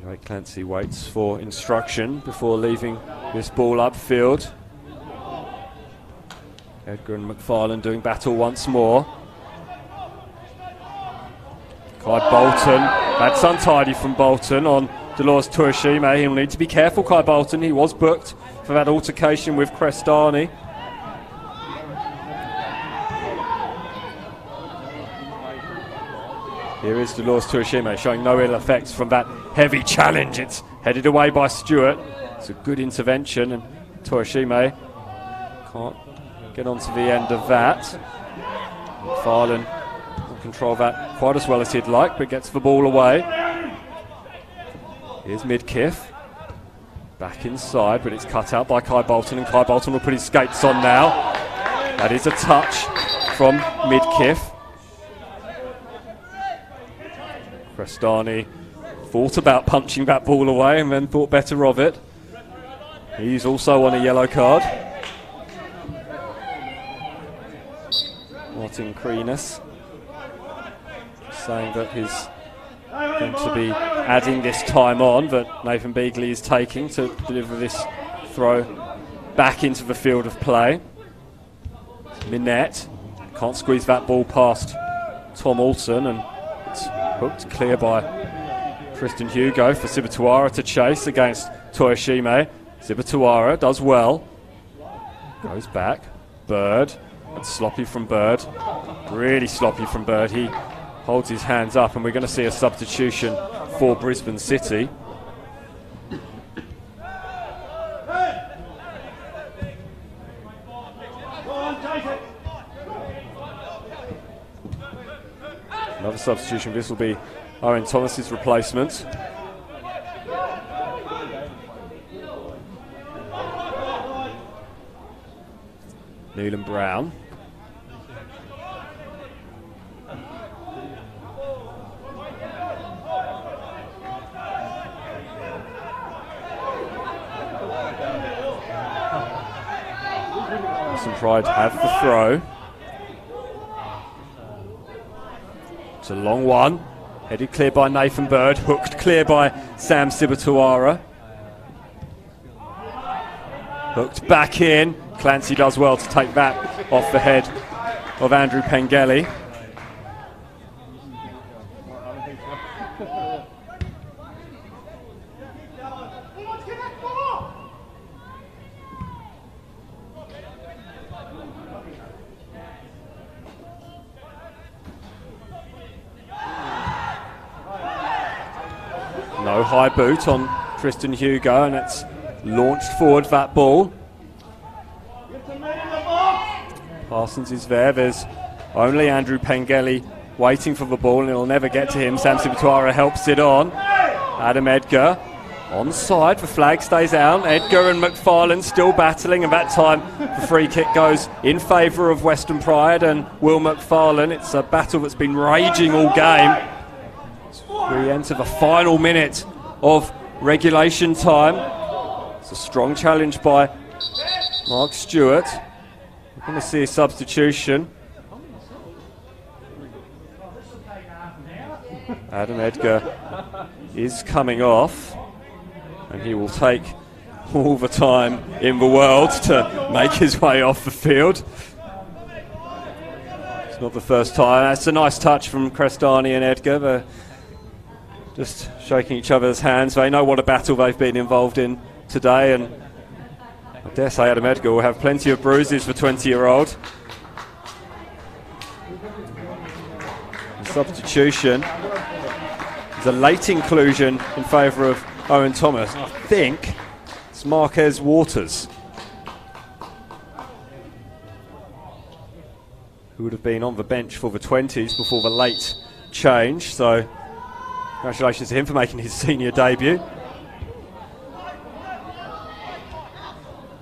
Speaker 1: Ray Clancy waits for instruction before leaving this ball upfield. Edgar and McFarlane doing battle once more. Kai Bolton, that's untidy from Bolton on Delors Tuashime. He'll need to be careful, Kai Bolton. He was booked for that altercation with Crestani. Here is Delors Tuashime showing no ill effects from that heavy challenge. It's headed away by Stewart. It's a good intervention, and Tuashime can't get onto the end of that. McFarlane will control that quite as well as he'd like, but gets the ball away. Here's Midkiff. Back inside, but it's cut out by Kai Bolton, and Kai Bolton will put his skates on now. That is a touch from Midkiff. Crestani thought about punching that ball away and then thought better of it. He's also on a yellow card. Martin Kreenis saying that his going to be adding this time on, but Nathan Beagley is taking to deliver this throw back into the field of play. Minette can't squeeze that ball past Tom Alton, and it's hooked clear by Tristan Hugo for Sibatuara to chase against Toyoshime. Sibatuara does well, goes back. Bird, it's sloppy from Bird, really sloppy from Bird. He holds his hands up, and we're going to see a substitution for Brisbane City. Another substitution. This will be Owen Thomas's replacement. Neelan Brown. Western Pride have the throw. It's a long one. Headed clear by Nathan Bird. Hooked clear by Sam Sibatuara. Hooked back in. Clancy does well to take that off the head of Andrew Pengelly. No high boot on Tristan Hugo, and it's launched forward that ball. Parsons is there. There's only Andrew Pengelly waiting for the ball, and it'll never get to him. Sam Sibatuara helps it on. Adam Edgar onside. The flag stays out. Edgar and McFarlane still battling, and that time the free kick goes in favour of Western Pride and Will McFarlane. It's a battle that's been raging all game. We enter the final minute of regulation time. It's a strong challenge by Mark Stewart. We're going to see a substitution. Adam Edgar is coming off, and he will take all the time in the world to make his way off the field. It's not the first time. That's a nice touch from Crestani and Edgar. They're just shaking each other's hands. They know what a battle they've been involved in today, and I dare say Adam Edgar will have plenty of bruises for 20-year-old. Substitution is a late inclusion in favour of Owen Thomas. I think it's Marquez Waters, who would have been on the bench for the 20s before the late change. So congratulations to him for making his senior debut.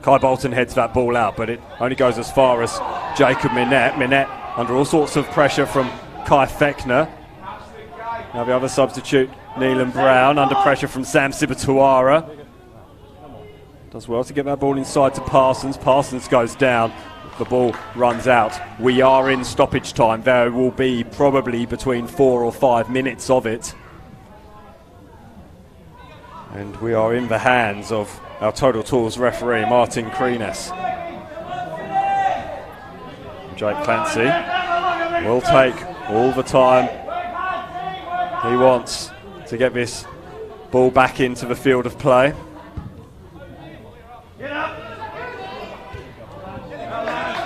Speaker 1: Kai Bolton heads that ball out, but it only goes as far as Jacob Minette. Minette under all sorts of pressure from Kai Fechner. Now the other substitute, Neelan Brown, under pressure from Sam Sibatuara. Does well to get that ball inside to Parsons. Parsons goes down. The ball runs out. We are in stoppage time. There will be probably between 4 or 5 minutes of it. And we are in the hands of our Total Tools referee, Martin Kreenes. Jake Clancy will take all the time he wants to get this ball back into the field of play.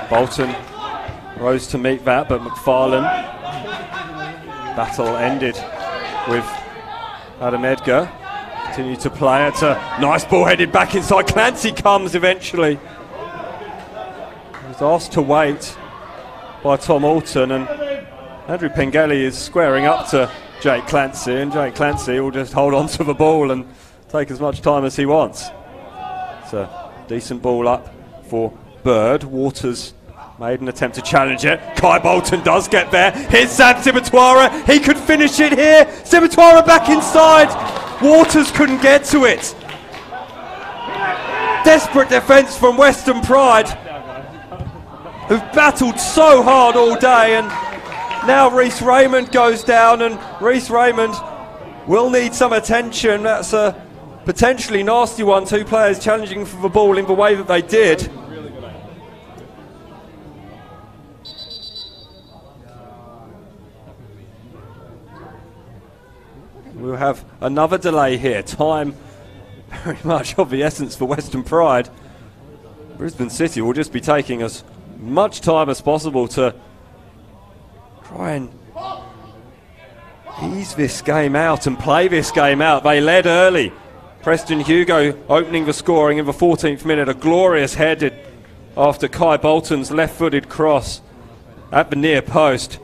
Speaker 1: Bolton rose to meet that, but McFarlane. Battle ended with Adam Edgar. Continue to play. It's a nice ball headed back inside. Clancy comes eventually. He was asked to wait by Tom Alton, and Andrew Pengelly is squaring up to Jake Clancy, and Jake Clancy will just hold on to the ball and take as much time as he wants. It's a decent ball up for Bird. Waters made an attempt to challenge it. Kai Bolton does get there. Here's Sam Sibatuara. He could finish it here. Sibatuara back inside. Waters couldn't get to it. Desperate defence from Western Pride, who've battled so hard all day, and now Reece Raymond goes down, and Reece Raymond will need some attention. That's a potentially nasty one. Two players challenging for the ball in the way that they did. We'll have another delay here. Time very much of the essence for Western Pride. Brisbane City will just be taking as much time as possible to try and ease this game out and play this game out. They led early. Preston Hugo opening the scoring in the 14th minute. A glorious headed after Kai Bolton's left-footed cross at the near post.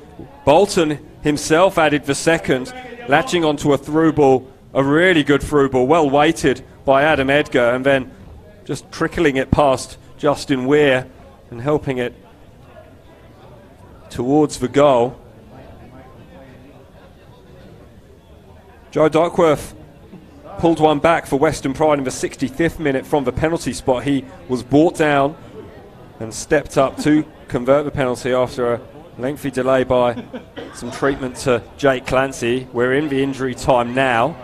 Speaker 1: Bolton himself added the second, latching onto a through ball, a really good through ball, well weighted by Adam Edgar, and then just trickling it past Justin Weir and helping it towards the goal. Joe Duckworth pulled one back for Western Pride in the 65th minute from the penalty spot. He was brought down and stepped up to convert the penalty after a lengthy delay by some treatment to Jake Clancy. We're in the injury time now.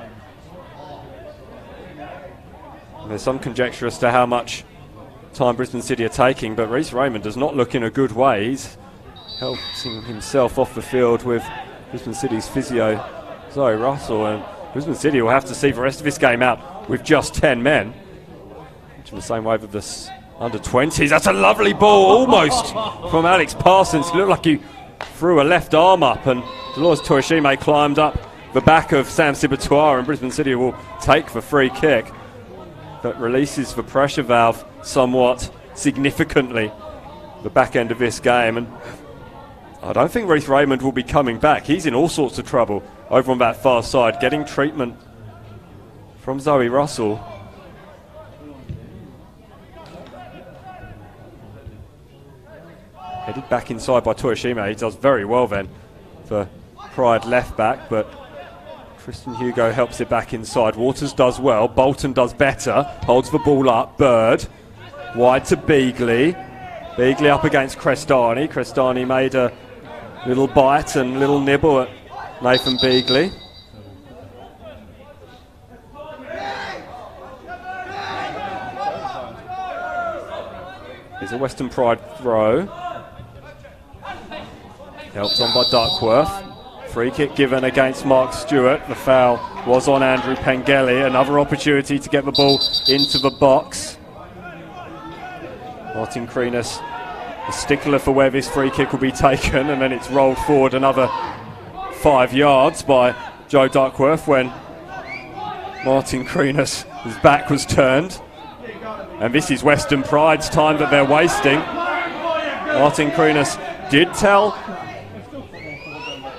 Speaker 1: And there's some conjecture as to how much time Brisbane City are taking, but Reece Raymond does not look in a good way. He's helping himself off the field with Brisbane City's physio, Zoe Russell, and Brisbane City will have to see the rest of this game out with just 10 men. Which in the same way with this under-20s. That's a lovely ball, almost, from Alex Parsons. It looked like he threw a left arm up, and Dolores Torishime climbed up the back of Sam Sibatuara, and Brisbane City will take the free kick. That releases the pressure valve somewhat significantly the back end of this game, and I don't think Reece Raymond will be coming back. He's in all sorts of trouble over on that far side, getting treatment from Zoe Russell. Headed back inside by Torishime. He does very well then for Pride left back, but Tristan Hugo helps it back inside. Waters does well. Bolton does better. Holds the ball up. Bird. Wide to Beagley. Beagley up against Crestani. Crestani made a little bite and little nibble at Nathan Beagley. Here's a Western Pride throw. Helped on by Duckworth. Free kick given against Mark Stewart. The foul was on Andrew Pengelly. Another opportunity to get the ball into the box. Martin Kreenis, a stickler for where this free kick will be taken, and then it's rolled forward another 5 yards by Joe Duckworth when Martin Kreenis' back was turned. And this is Western Pride's time that they're wasting. Martin Kreenis did tell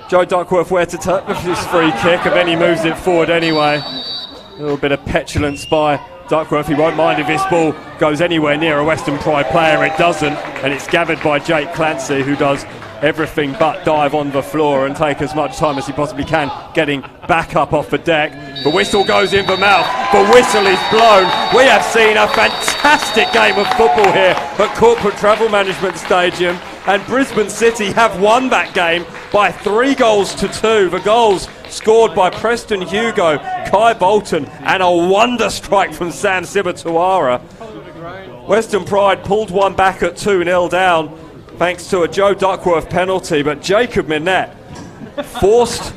Speaker 1: Joe Duckworth where to take this free kick, and then he moves it forward anyway. A little bit of petulance by Duckworth. He won't mind if this ball goes anywhere near a Western Pride player. It doesn't, and it's gathered by Jake Clancy, who does everything but dive on the floor and take as much time as he possibly can getting back up off the deck. The whistle goes in the mouth. The whistle is blown. We have seen a fantastic game of football here at Corporate Travel Management Stadium, and Brisbane City have won that game by 3-2. The goals scored by Preston Hugo, Kai Bolton, and a wonder strike from Sam Sibatuara. Western Pride pulled one back at 2-0 down thanks to a Joe Duckworth penalty, but Jacob Minette forced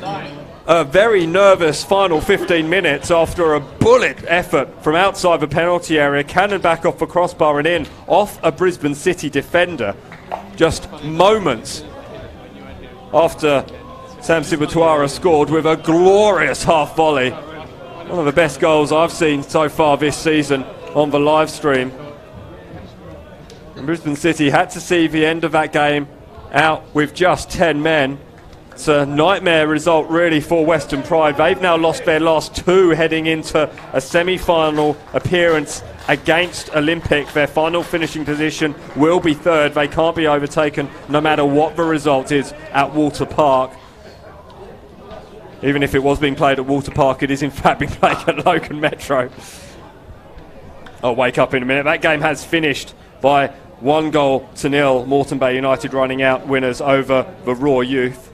Speaker 1: a very nervous final 15 minutes after a bullet effort from outside the penalty area, cannon back off the crossbar and in off a Brisbane City defender. Just moments after Sam Sibatuara scored with a glorious half volley. One of the best goals I've seen so far this season on the live stream. And Brisbane City had to see the end of that game out with just 10 men. It's a nightmare result really for Western Pride. They've now lost their last 2 heading into a semi-final appearance against Olympic. Their final finishing position will be 3rd. They can't be overtaken no matter what the result is at Walter Park. Even if it was being played at Walter Park, it is in fact being played at Logan Metro. I'll wake up in a minute. That game has finished by 1-0. Moreton Bay United running out winners over the Raw Youth.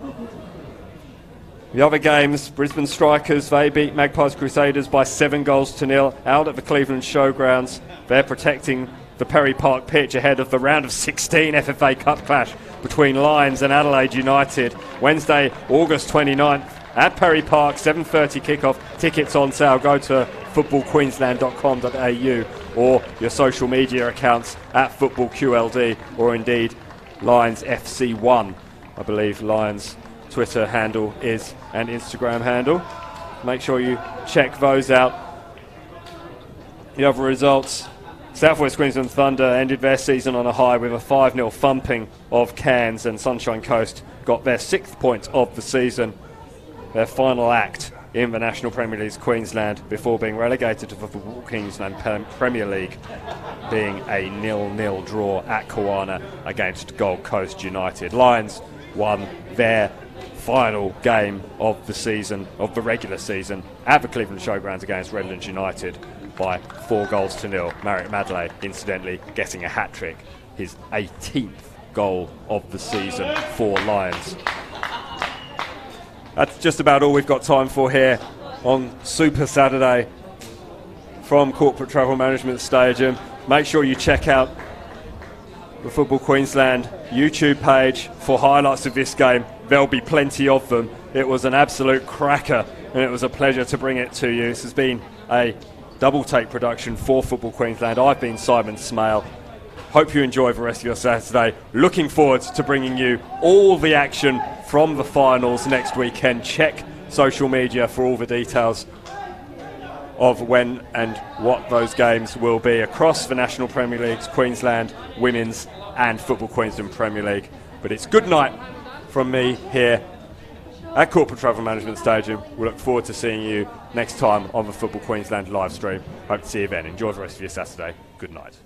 Speaker 1: The other games, Brisbane Strikers, they beat Magpies Crusaders by 7-0 out at the Cleveland Showgrounds. They're protecting the Perry Park pitch ahead of the round of 16 FFA Cup clash between Lions and Adelaide United. Wednesday, August 29th at Perry Park, 7:30 kickoff. Tickets on sale. Go to footballqueensland.com.au or your social media accounts at footballqld or indeed Lions FC1. I believe Lions Twitter handle is and Instagram handle. Make sure you check those out. The other results, South West Queensland Thunder ended their season on a high with a 5-0 thumping of Cairns, and Sunshine Coast got their 6th point of the season, their final act in the National Premier League's Queensland before being relegated to the Football Queensland Premier League, being a 0-0 draw at Kawana against Gold Coast United. Lions won their final game of the season, of the regular season, at the Cleveland Showgrounds against Redlands United by 4-0. Marek Madley, incidentally, getting a hat-trick, his 18th goal of the season for Lions. That's just about all we've got time for here on Super Saturday from Corporate Travel Management Stadium. Make sure you check out the Football Queensland YouTube page for highlights of this game. There'll be plenty of them. It was an absolute cracker, and it was a pleasure to bring it to you. This has been a double take production for Football Queensland. I've been Simon Smale. Hope you enjoy the rest of your Saturday. Looking forward to bringing you all the action from the finals next weekend. Check social media for all the details of when and what those games will be across the National Premier Leagues, Queensland, Women's and Football Queensland Premier League. But it's good night from me here at Corporate Travel Management Stadium. We look forward to seeing you next time on the Football Queensland live stream. Hope to see you then. Enjoy the rest of your Saturday. Good night.